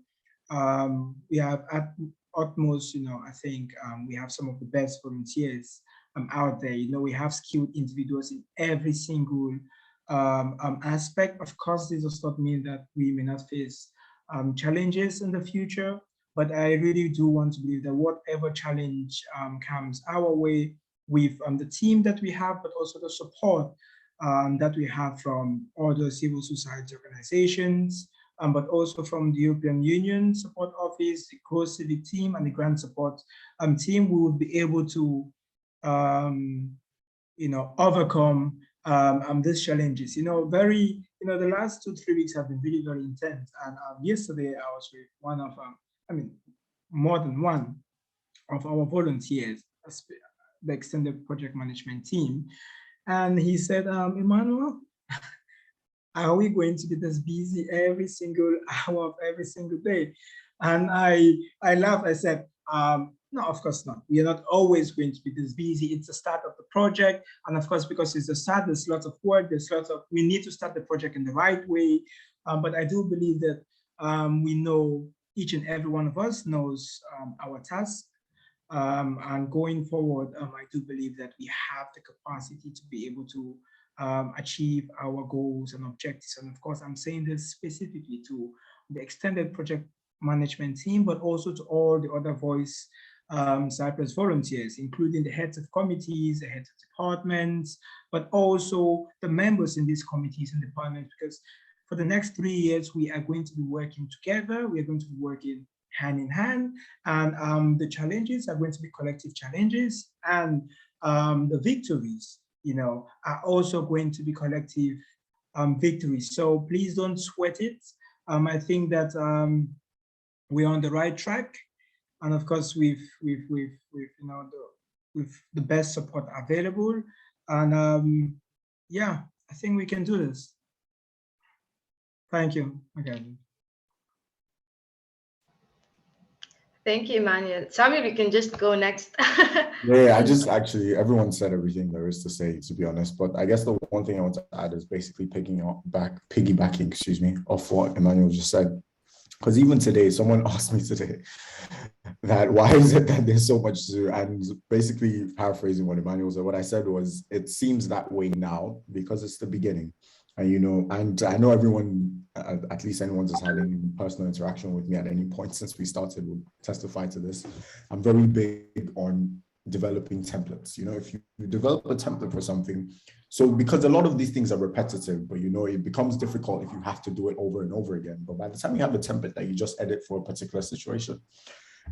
We have at utmost, I think we have some of the best volunteers out there. We have skilled individuals in every single aspect. Of course, this does not mean that we may not face challenges in the future, but I really do want to believe that whatever challenge comes our way with the team that we have, but also the support that we have from other civil society organizations, but also from the European Union Support Office, the Core Civic team, and the Grant Support team, we would be able to, overcome these challenges. The last 2-3 weeks have been really very intense. And yesterday I was with one of, more than one of our volunteers, the extended project management team. And he said, Emmanuel, are we going to be this busy every single hour of every single day? And I laughed. I said, no, of course not. We are not always going to be this busy. It's the start of the project. And of course, because it's the start, there's lots of work. We need to start the project in the right way. But I do believe that we know, each and every one of us knows our task. And going forward, I do believe that we have the capacity to be able to achieve our goals and objectives. And of course, I'm saying this specifically to the extended project management team, but also to all the other VOIS Cyprus volunteers, including the heads of committees, the heads of departments, but also the members in these committees and departments, because for the next 3 years, we are going to be working together. We are going to be working hand in hand, and the challenges are going to be collective challenges, and the victories, are also going to be collective victories. So please don't sweat it. I think that we're on the right track, and of course with the best support available, and yeah, I think we can do this. Thank you again. Thank you, Emmanuel. Samuel, you can just go next. Yeah, everyone said everything there is to say, to be honest. But I guess the one thing I want to add is basically piggybacking, off what Emmanuel just said. Because even today, someone asked me today that why is it that there's so much to do? And basically paraphrasing what Emmanuel said, what I said was, it seems that way now because it's the beginning. And I know everyone, at least anyone that's having personal interaction with me at any point since we started will testify to this. I'm very big on developing templates. If you develop a template for something, so because a lot of these things are repetitive, but it becomes difficult if you have to do it over and over again. But by the time you have a template that you just edit for a particular situation,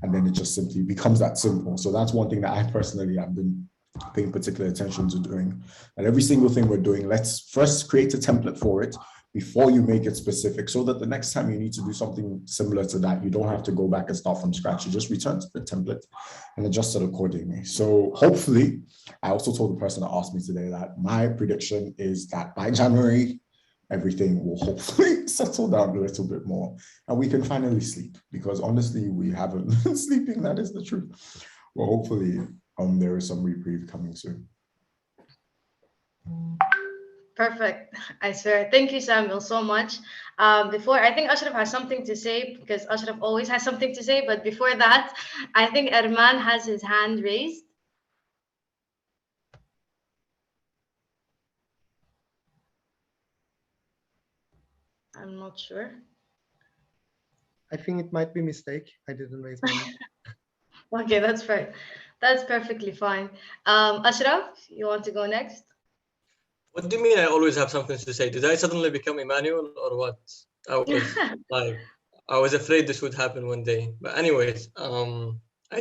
and then it just simply becomes that simple. So that's one thing that I personally have been paying particular attention to doing. And every single thing we're doing, let's first create a template for it before you make it specific, so that the next time you need to do something similar to that, you don't have to go back and start from scratch. You just return to the template and adjust it accordingly. So hopefully, I also told the person that asked me today that my prediction is that by January, everything will hopefully settle down a little bit more and we can finally sleep, because honestly, we haven't been sleeping, that is the truth. Well, hopefully there is some reprieve coming soon. Perfect. I swear. Thank you, Samuel, so much. Before, I think Ashraf has something to say, because Ashraf always has something to say. But before that, I think Erman has his hand raised. I'm not sure. I think it might be a mistake. I didn't raise my hand. Okay, that's right. That's perfectly fine. Ashraf, you want to go next? What do you mean I always have something to say? Did I suddenly become Emmanuel or what? I was like, I was afraid this would happen one day. But anyways, I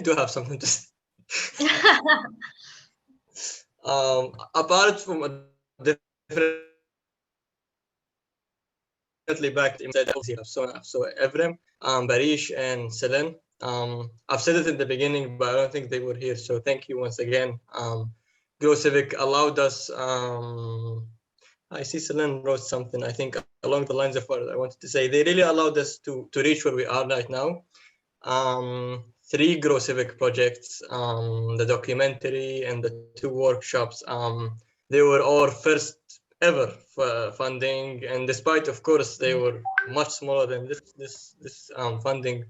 do have something to say. Apart from a definitely back to so Evrim, Barish, and Selen. I've said it in the beginning, but I don't think they were here. So thank you once again. Grow Civic allowed us. I see Selen wrote something, I think, along the lines of what I wanted to say. They really allowed us to reach where we are right now. 3 Grow Civic projects, the documentary and the 2 workshops. They were our first ever funding, and despite, of course, they were much smaller than this funding.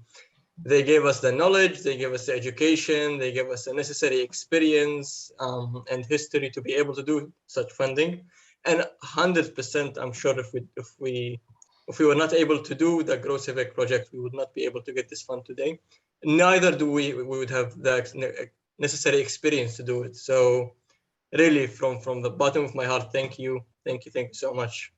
They gave us the knowledge, they gave us the education, they gave us the necessary experience and history to be able to do such funding. And 100%, I'm sure if we were not able to do the Grow Civic project, we would not be able to get this fund today. Neither do we would have the necessary experience to do it. So really, from the bottom of my heart, thank you so much.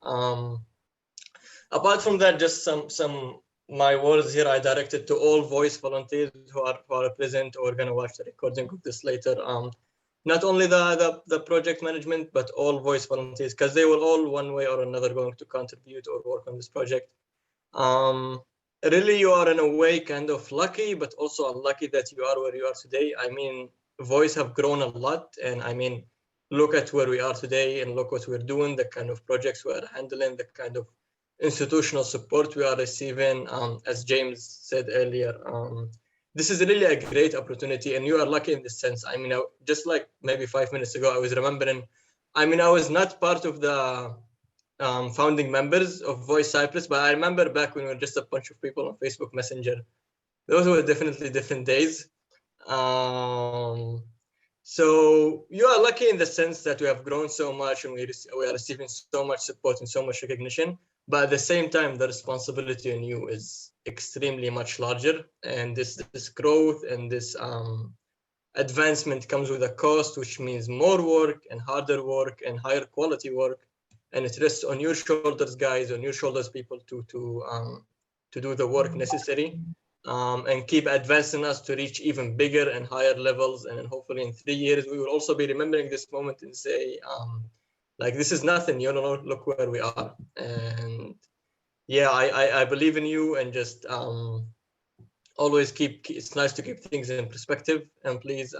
Apart from that, just some my words here I directed to all VOIS volunteers who are present or gonna watch the recording of this later. Not only the project management, but all VOIS volunteers, because they were all one way or another going to contribute or work on this project. Really, you are in a way kind of lucky, but also unlucky that you are where you are today. I mean, VOIS have grown a lot, and I mean, look at where we are today and look what we're doing, the kind of projects we are handling, the kind of institutional support we are receiving. As James said earlier, this is really a great opportunity, and you are lucky in this sense. I mean, just like maybe 5 minutes ago, I was remembering, I mean, I was not part of the founding members of VOIS Cyprus, but I remember back when we were just a bunch of people on Facebook Messenger. Those were definitely different days. So you are lucky in the sense that we have grown so much and we are receiving so much support and so much recognition. But at the same time, the responsibility on you is extremely much larger. And this growth and this advancement comes with a cost, which means more work and harder work and higher quality work. And it rests on your shoulders, guys, on your shoulders, people, to do the work necessary and keep advancing us to reach even bigger and higher levels. And then hopefully in 3 years, we will also be remembering this moment and say, like, this is nothing, you know, look where we are. And yeah, I believe in you, and just always it's nice to keep things in perspective. And please,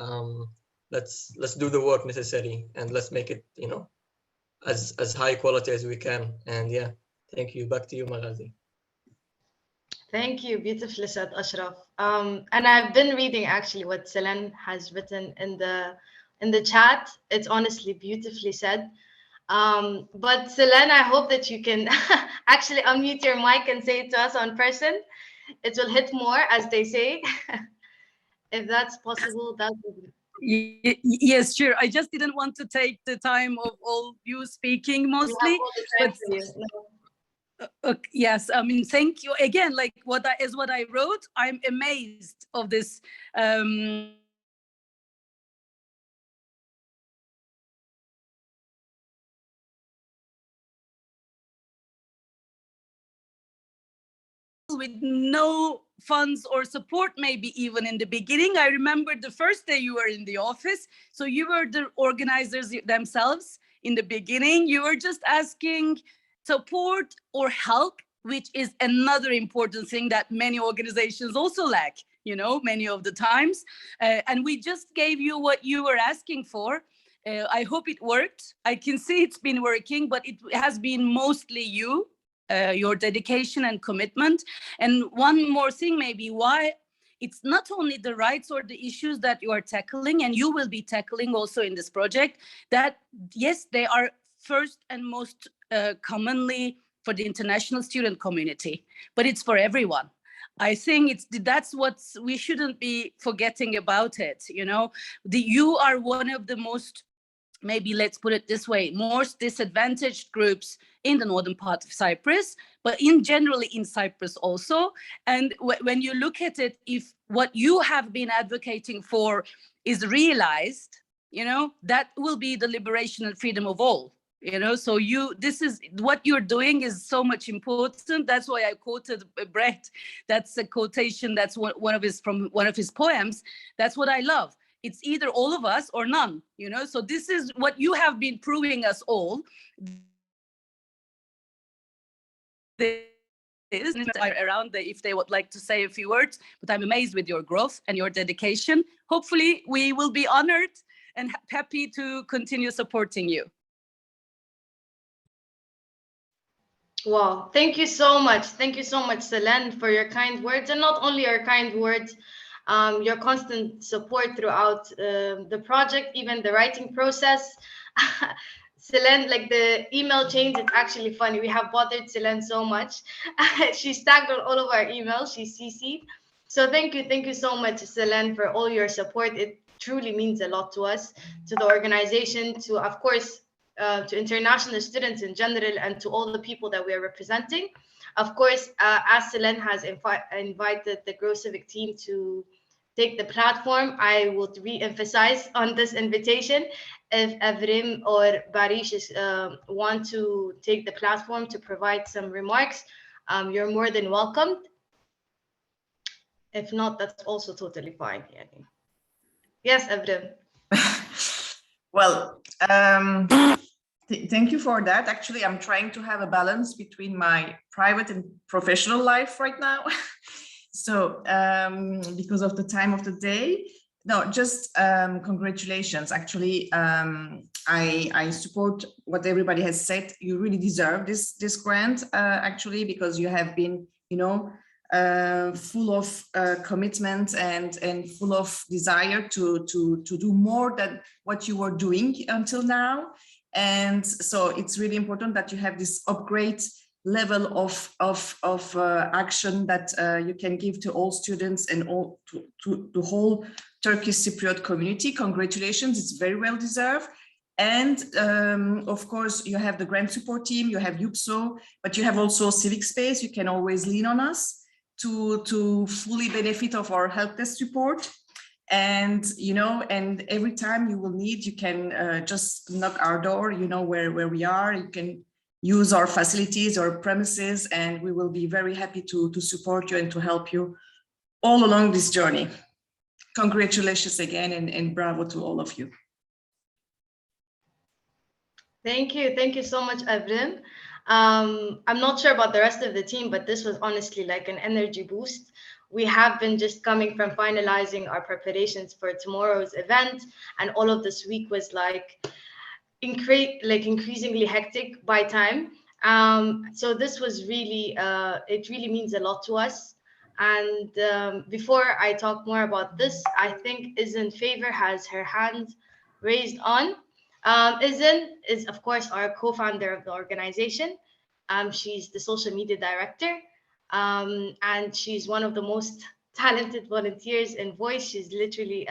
let's do the work necessary, and let's make it, you know, as high quality as we can. And yeah, thank you. Back to you, Maghazi. Thank you. Beautifully said, Ashraf. And I've been reading actually what Selen has written in the chat. It's honestly beautifully said. But Selen, I hope that you can actually unmute your mic and say it to us on person. It will hit more, as they say. If that's possible, that would be. Yes, sure. I just didn't want to take the time of all you speaking mostly. But yes, I mean, thank you again. Like what I wrote. I'm amazed of this. people with no funds or support, maybe even in the beginning. I remember the first day you were in the office. So you were the organizers themselves in the beginning. You were just asking support or help, which is another important thing that many organizations also lack, you know, many of the times. And we just gave you what you were asking for. I hope it worked. I can see it's been working, but it has been mostly you, your dedication and commitment. And one more thing, maybe why it's not only the rights or the issues that you are tackling, and you will be tackling also in this project, that yes, they are first and most commonly for the international student community, but it's for everyone. I think that's what we shouldn't be forgetting about it. You know, you are one of the most, maybe let's put it this way, most disadvantaged groups in the northern part of Cyprus, but generally in Cyprus also. And when you look at it, if what you have been advocating for is realized, you know, that will be the liberation and freedom of all. You know, so this is what you're doing is so much important. That's why I quoted Brecht. That's a quotation. That's from one of his poems. That's what I love. It's either all of us or none, you know. So this is what you have been proving us all. Around if they would like to say a few words, but I'm amazed with your growth and your dedication. Hopefully we will be honored and happy to continue supporting you. Wow, thank you so much. Thank you so much, Selen, for your kind words, and not only your kind words, your constant support throughout the project, even the writing process. Selen, like the email chains, it's actually funny. We have bothered Selen so much. She's tagged on all of our emails. She's CC'd. So thank you so much, Selen, for all your support. It truly means a lot to us, to the organization, to, of course, to international students in general, and to all the people that we are representing. Of course, as Selen has invited the Grow Civic team to take the platform, I would re-emphasize on this invitation. If Evrim or Barish want to take the platform to provide some remarks, you're more than welcome. If not, that's also totally fine. Yes, Evrim. Well, thank you for that. Actually, I'm trying to have a balance between my private and professional life right now. So because of the time of the day, no, just congratulations. Actually, I support what everybody has said. You really deserve this grant, actually, because you have been, you know, full of commitment and full of desire to do more than what you were doing until now. And so it's really important that you have this upgrade level of action that you can give to all students and all to the whole Turkish Cypriot community. Congratulations, it's very well deserved. And of course, you have the grant support team, you have UPSO, but you have also Civic Space. You can always lean on us to fully benefit of our help desk support. And, you know, and every time you will need, you can just knock our door, you know, where we are. You can use our facilities or premises, and we will be very happy to support you and to help you all along this journey. Congratulations again, and bravo to all of you. Thank you so much, Evrim. I'm not sure about the rest of the team, but this was honestly like an energy boost. We have been just coming from finalizing our preparations for tomorrow's event, and all of this week was like increasingly hectic by time. So this was really, it really means a lot to us. And before I talk more about this, I think Izin Favor has her hand raised on. Izin is, of course, our co-founder of the organization. She's the social media director, and she's one of the most talented volunteers in VOIS. She's literally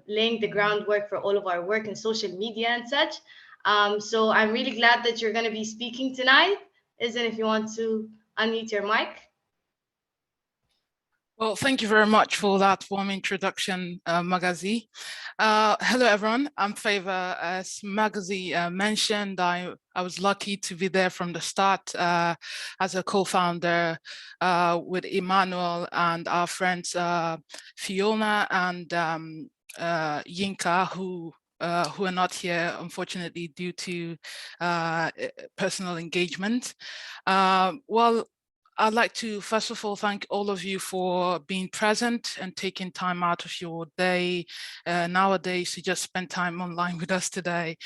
laying the groundwork for all of our work in social media and such. So I'm really glad that you're going to be speaking tonight. Izin, if you want to unmute your mic. Well, thank you very much for that warm introduction, Magazi. Hello, everyone. I'm Favor. As Magazi mentioned, I was lucky to be there from the start as a co-founder with Emmanuel and our friends Fiona and Yinka, who are not here, unfortunately, due to personal engagement. Well, I'd like to, first of all, thank all of you for being present and taking time out of your day nowadays to just spend time online with us today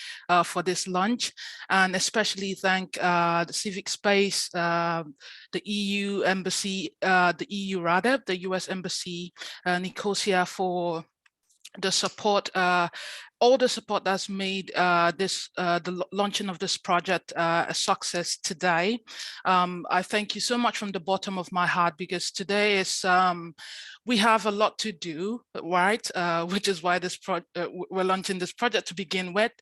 for this lunch. And especially thank the Civic Space, the EU Embassy, the US Embassy Nicosia for the support, all the support that's made the launching of this project a success today. I thank you so much from the bottom of my heart, because today is, we have a lot to do, right? Which is why we're launching this project to begin with.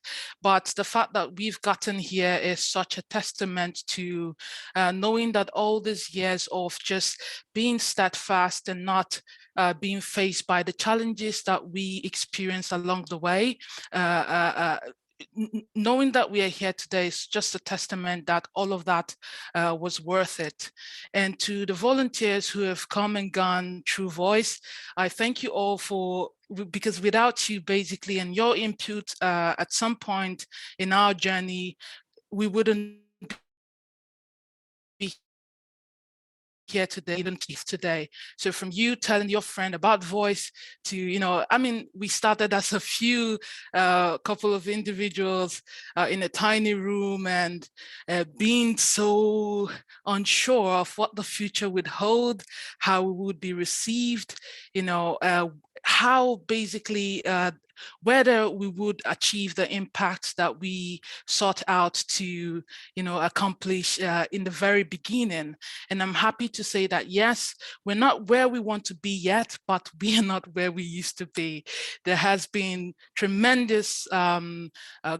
But the fact that we've gotten here is such a testament to knowing that all these years of just being steadfast and not being faced by the challenges that we experienced along the way, knowing that we are here today is just a testament that all of that was worth it. And to the volunteers who have come and gone through VOIS, I thank you all because without you basically and your input at some point in our journey, we wouldn't be here today, even today. So from you telling your friend about VOIS to, I mean, we started as a few, couple of individuals in a tiny room and being so unsure of what the future would hold, how we would be received, how basically whether we would achieve the impact that we sought out to, accomplish in the very beginning. And I'm happy to say that, yes, we're not where we want to be yet, but we are not where we used to be. There has been tremendous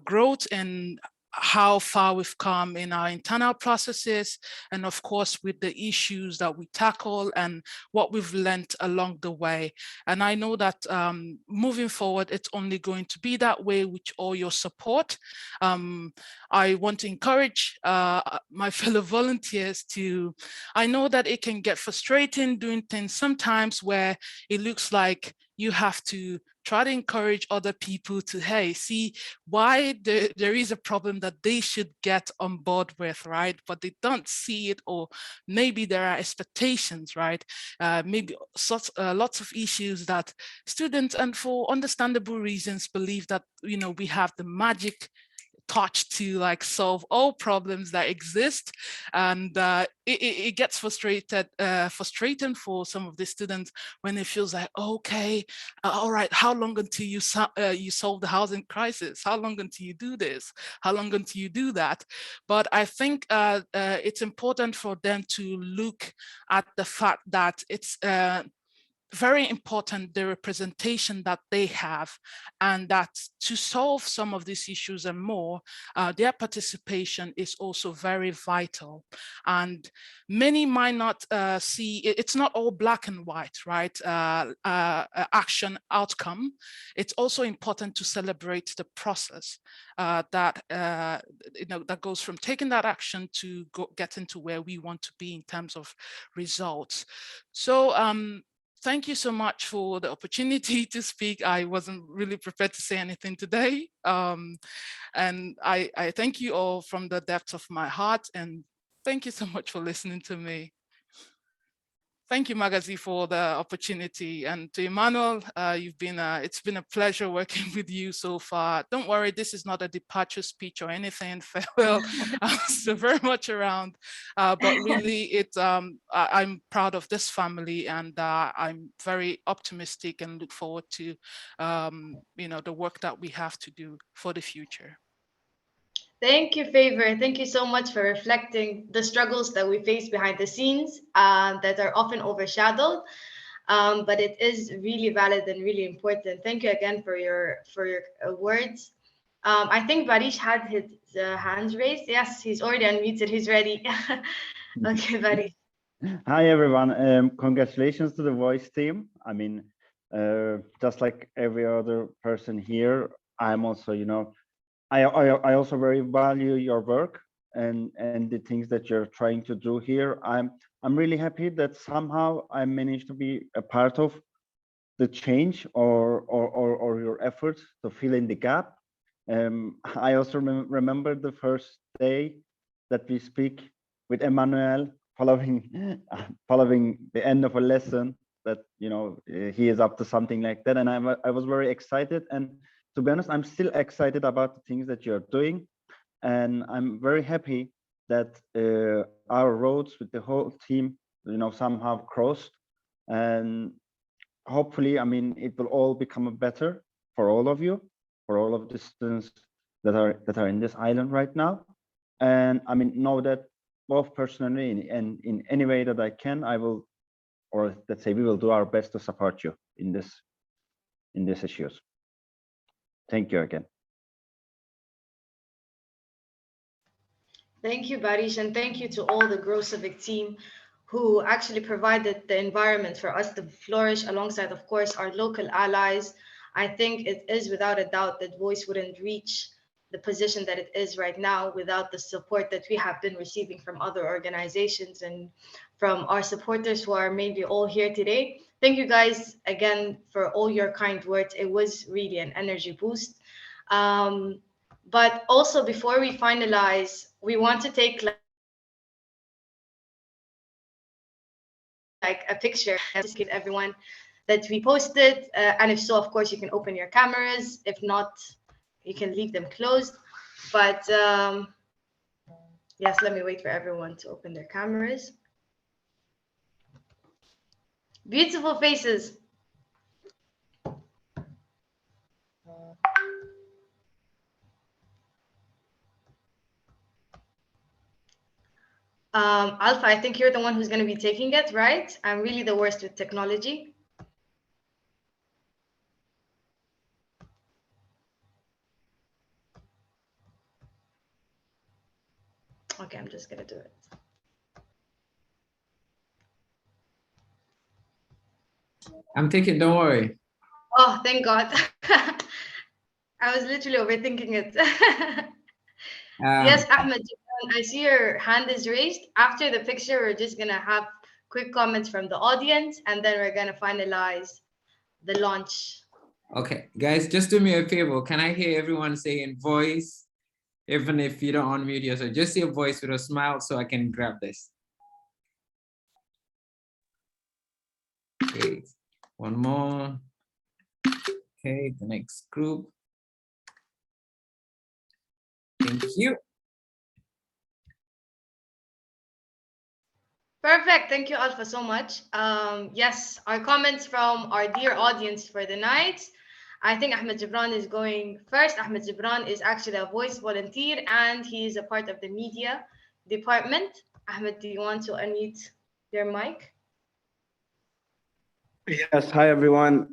growth and how far we've come in our internal processes, and of course with the issues that we tackle and what we've learned along the way. And I know that moving forward, it's only going to be that way with all your support. I want to encourage my fellow volunteers I know that it can get frustrating doing things sometimes where it looks like you have to try to encourage other people to, hey, see why there is a problem that they should get on board with, right? But they don't see it, or maybe there are expectations, right? Maybe lots of issues that students, and for understandable reasons, believe that, we have the magic touch to solve all problems that exist, and it gets frustrating for some of the students when it feels like, okay, all right, how long until you solve the housing crisis? How long until you do this? How long until you do that? But I think it's important for them to look at the fact that it's very important, the representation that they have, and that to solve some of these issues and more, their participation is also very vital. And many might not see, it's not all black and white, right? Action outcome. It's also important to celebrate the process that goes from taking that action to getting to where we want to be in terms of results. So thank you so much for the opportunity to speak. I wasn't really prepared to say anything today. And I thank you all from the depths of my heart, and thank you so much for listening to me. Thank you, Magazi, for the opportunity. And to Emmanuel, it's been a pleasure working with you so far. Don't worry, this is not a departure speech or anything. Farewell. I'm still very much around. But really, I'm proud of this family, and I'm very optimistic and look forward to the work that we have to do for the future. Thank you, Favor. Thank you so much for reflecting the struggles that we face behind the scenes that are often overshadowed. But it is really valid and really important. Thank you again for your words. I think Barish had his hands raised. Yes, he's already unmuted. He's ready. Okay, Barish. Hi, everyone. Congratulations to the VOIS team. I mean, just like every other person here, I'm also, you know, I also very value your work and the things that you're trying to do here. I'm really happy that somehow I managed to be a part of the change or your efforts to fill in the gap. I also remember the first day that we speak with Emmanuel following following the end of a lesson that, you know, he is up to something like that, and I was very excited. And to be honest, I'm still excited about the things that you're doing, and I'm very happy that our roads with the whole team, you know, somehow crossed. And hopefully, I mean, it will all become better for all of you, for all of the students that are in this island right now. And I mean, know that both personally and in any way that I can, I will, or let's say we will do our best to support you in these issues. Thank you again. Thank you, Barish, and thank you to all the Grow Civic team who actually provided the environment for us to flourish alongside, of course, our local allies. I think it is without a doubt that VOIS wouldn't reach the position that it is right now without the support that we have been receiving from other organizations and from our supporters who are maybe all here today. Thank you guys again for all your kind words. It was really an energy boost. But also before we finalize, we want to take like a picture and just give everyone that we posted. And if so, of course, you can open your cameras. If not, you can leave them closed. But yes, let me wait for everyone to open their cameras. Beautiful faces. Alpha, I think you're the one who's going to be taking it, right? I'm really the worst with technology. Okay, I'm just going to do it. I'm thinking, don't worry. Oh, thank God. I was literally overthinking it. Yes, Ahmed, I see your hand is raised. After the picture, we're just going to have quick comments from the audience, and then we're going to finalize the launch. Okay, guys, just do me a favor. Can I hear everyone saying VOIS? Even if you don't unmute yourself, just say VOIS with a smile so I can grab this. Great. One more. Okay, the next group. Thank you. Perfect. Thank you, Alpha, so much. Yes, our comments from our dear audience for the night. I think Ahmed Jabran is going first. Ahmed Jabran is actually a VOIS volunteer and he is a part of the media department. Ahmed, do you want to unmute your mic? Yes, hi everyone.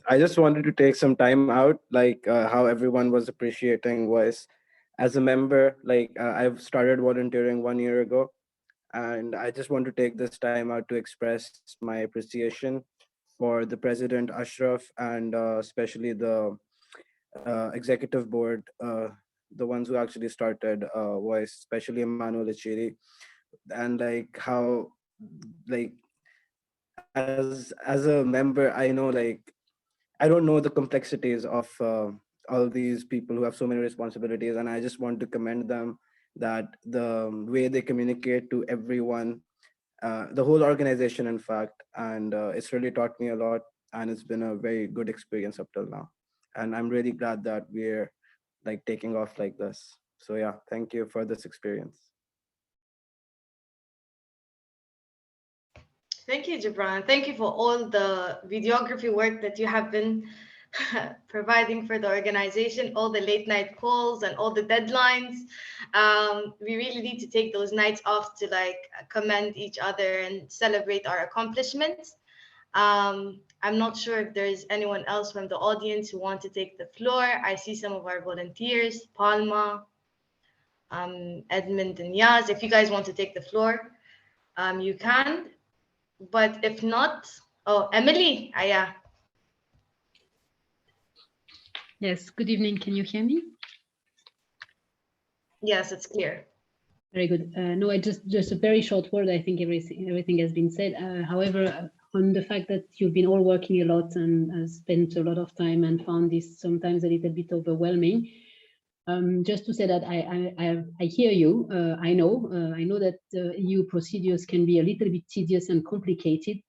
I just wanted to take some time out, like how everyone was appreciating VOIS. As a member, like I've started volunteering 1 year ago, and I just want to take this time out to express my appreciation for the President Ashraf and especially the executive board, the ones who actually started VOIS, especially Emmanuel Achiri, and like how, like as a member, I know like I don't know the complexities of all these people who have so many responsibilities, and I just want to commend them that the way they communicate to everyone, the whole organization, in fact, and it's really taught me a lot, and it's been a very good experience up till now. And I'm really glad that we're like taking off like this. So yeah, thank you for this experience. Thank you, Jabran. Thank you for all the videography work that you have been providing for the organization, all the late night calls and all the deadlines. We really need to take those nights off to like commend each other and celebrate our accomplishments. I'm not sure if there is anyone else from the audience who want to take the floor. I see some of our volunteers, Palma, Edmund and Yaz. If you guys want to take the floor, you can. But if not, oh, Emily, yeah. Yes, good evening. Can you hear me? Yes, it's clear. Very good. No, I just a very short word. I think everything has been said. However, on the fact that you've been all working a lot and spent a lot of time and found this sometimes a little bit overwhelming. Just to say that I hear you. I know that EU procedures can be a little bit tedious and complicated,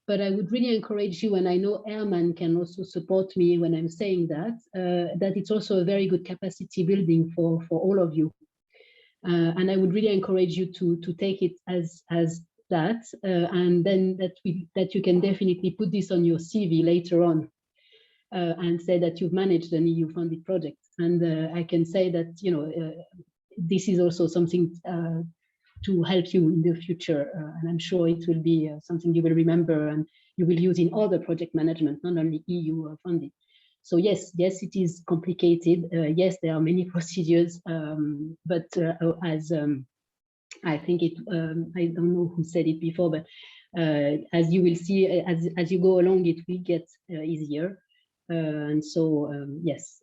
but I would really encourage you, and I know Herman can also support me when I'm saying that, that it's also a very good capacity building for all of you. And I would really encourage you to take it as that, and then that you can definitely put this on your CV later on, and say that you've managed an EU-funded project. And I can say that this is also something to help you in the future, and I'm sure it will be something you will remember and you will use in other project management, not only EU funded. So yes, it is complicated. Yes, there are many procedures, but as I think it, I don't know who said it before, but as you will see, as you go along, it will get easier. And so yes,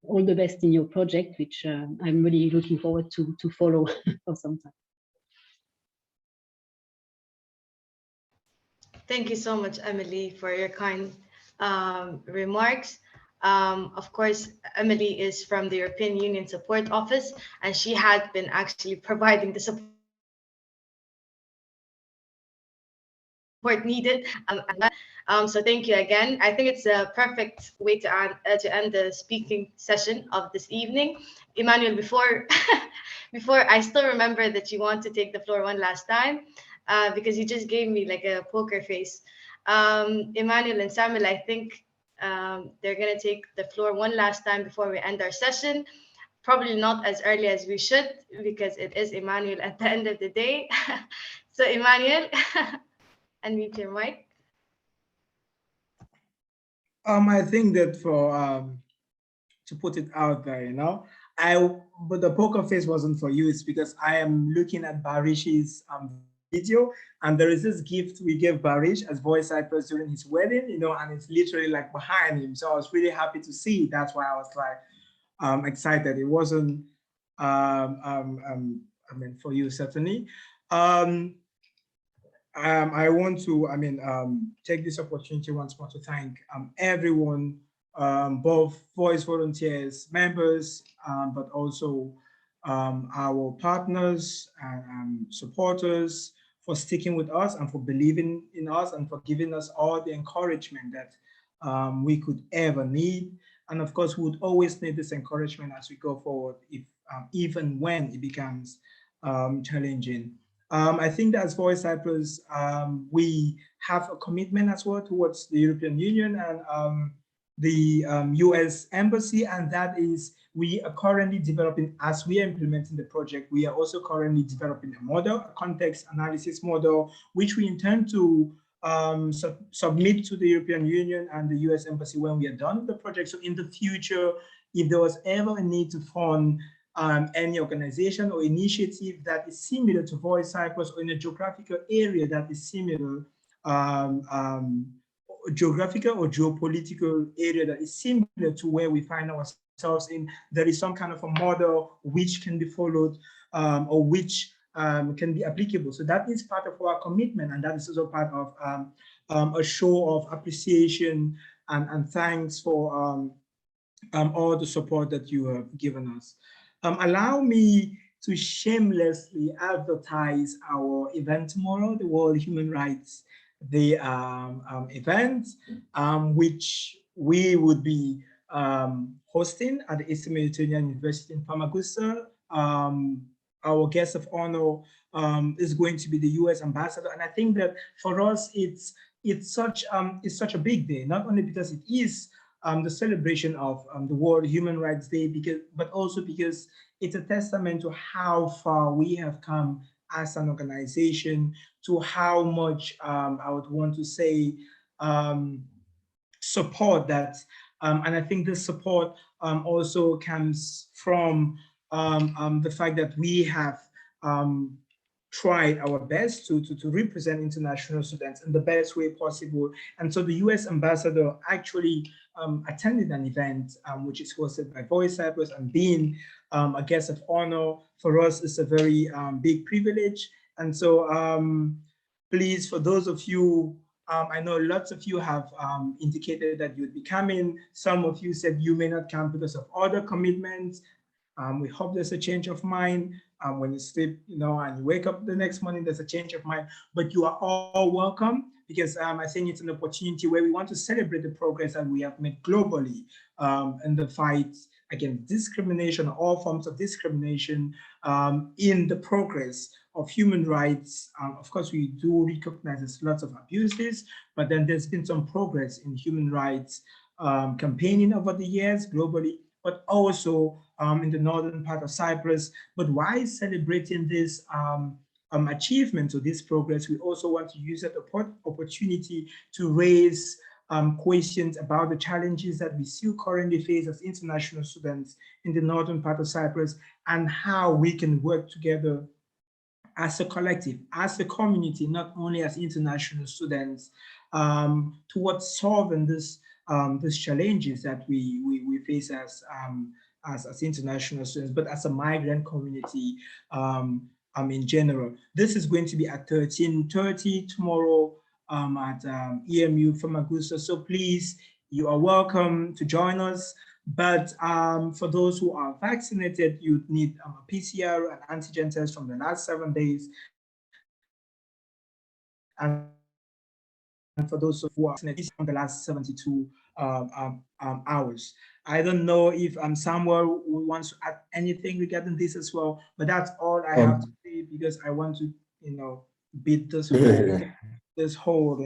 all the best in your project, which I'm really looking forward to follow for some time. Thank you so much, Emily, for your kind remarks. Of course, Emily is from the European Union Support Office, and she had been actually providing the support needed. So thank you again. I think it's a perfect way to end the speaking session of this evening. Emmanuel, before I still remember that you want to take the floor one last time, because you just gave me like a poker face. Emmanuel and Samuel, I think they're gonna take the floor one last time before we end our session. Probably not as early as we should, because it is Emmanuel at the end of the day. So Emmanuel, unmute your mic. I think that for to put it out there, but the poker face wasn't for you. It's because I am looking at Barish's video, and there is this gift we gave Barish as VOIS Cyprus during his wedding, and it's literally like behind him. So I was really happy to see it. That's why I was like excited. It wasn't I mean, for you certainly. I want to, take this opportunity once more to thank everyone, both VOIS volunteers, members, but also our partners and supporters for sticking with us and for believing in us and for giving us all the encouragement that we could ever need. And of course, we would always need this encouragement as we go forward, if even when it becomes challenging. I think that as VOIS Cyprus, we have a commitment as well towards the European Union and the US Embassy, and that is we are currently developing, as we are implementing the project, we are also currently developing a model, a context analysis model, which we intend to submit to the European Union and the US Embassy when we are done with the project. So in the future, if there was ever a need to fund any organization or initiative that is similar to VOIS Cyprus or in a geographical area that is similar, geographical or geopolitical area that is similar to where we find ourselves in, there is some kind of a model which can be followed or which can be applicable. So that is part of our commitment, and that is also part of a show of appreciation and thanks for all the support that you have given us. Allow me to shamelessly advertise our event tomorrow, the World Human Rights Day event, which we would be hosting at the Eastern Mediterranean University in Famagusta. Our guest of honor is going to be the US ambassador, and I think that for us it's such a big day, not only because it is the celebration of the World Human Rights Day, but also because it's a testament to how far we have come as an organization, to how much I would want to say support that, and I think this support also comes from the fact that we have tried our best to represent international students in the best way possible. And so the US ambassador actually attended an event which is hosted by VOIS Cyprus, and being a guest of honor for us is a very big privilege. And so please, for those of you, I know lots of you have indicated that you'd be coming. Some of you said you may not come because of other commitments. We hope there's a change of mind. When you sleep, you know, and you wake up the next morning, there's a change of mind. But you are all welcome, because I think it's an opportunity where we want to celebrate the progress that we have made globally in the fight against discrimination, all forms of discrimination, in the progress of human rights. Of course, we do recognize there's lots of abuses, but then there's been some progress in human rights campaigning over the years globally, but also in the northern part of Cyprus. But why celebrating this achievement or this progress, we also want to use that opportunity to raise questions about the challenges that we still currently face as international students in the northern part of Cyprus, and how we can work together as a collective, as a community, not only as international students, towards solving these challenges that we face as international students, but as a migrant community in general. This is going to be at 13:30 tomorrow at EMU Famagusta. So please, you are welcome to join us. But for those who are vaccinated, you need a PCR and antigen test from the last 7 days. And for those who are vaccinated from the last 72 hours. I don't know if Samuel wants to add anything regarding this as well, but that's all I have to say, because I want to, you know, beat this whole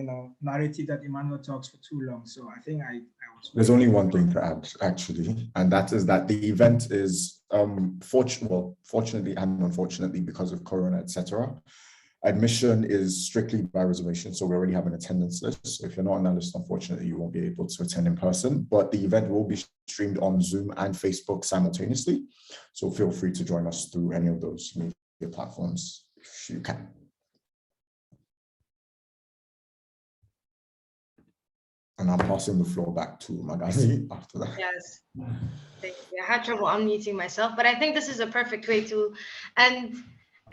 narrative that Emmanuel talks for too long. So I think There's only one thing to add, actually, and that is that the event is fortunately and unfortunately, because of Corona, etc. Admission is strictly by reservation, so we already have an attendance list. So if you're not on that list, unfortunately, you won't be able to attend in person, but the event will be streamed on Zoom and Facebook simultaneously. So feel free to join us through any of those media platforms if you can. And I'm passing the floor back to Magazi after that. Yes, thank you. I had trouble unmuting myself, but I think this is a perfect way to end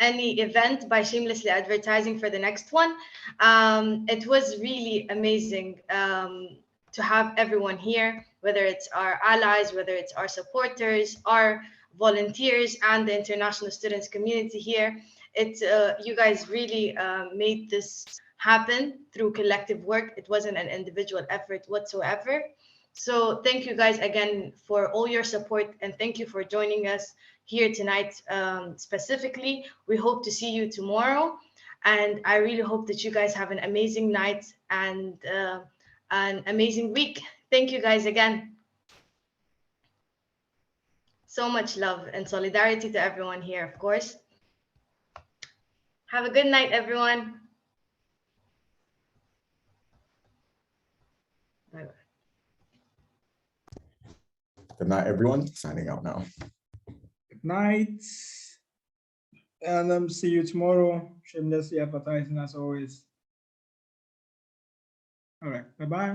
any event by shamelessly advertising for the next one. It was really amazing to have everyone here, whether it's our allies, whether it's our supporters, our volunteers, and the international students community here. You guys really made this happen through collective work. It wasn't an individual effort whatsoever. So thank you guys again for all your support, and thank you for joining us here tonight. Specifically, we hope to see you tomorrow, and I really hope that you guys have an amazing night and an amazing week. Thank you guys again. So much love and solidarity to everyone here, of course. Have a good night, everyone. Bye-bye. Good night, everyone. Signing out now. Good night. And see you tomorrow. Shamelessly advertising as always. All right. Bye-bye.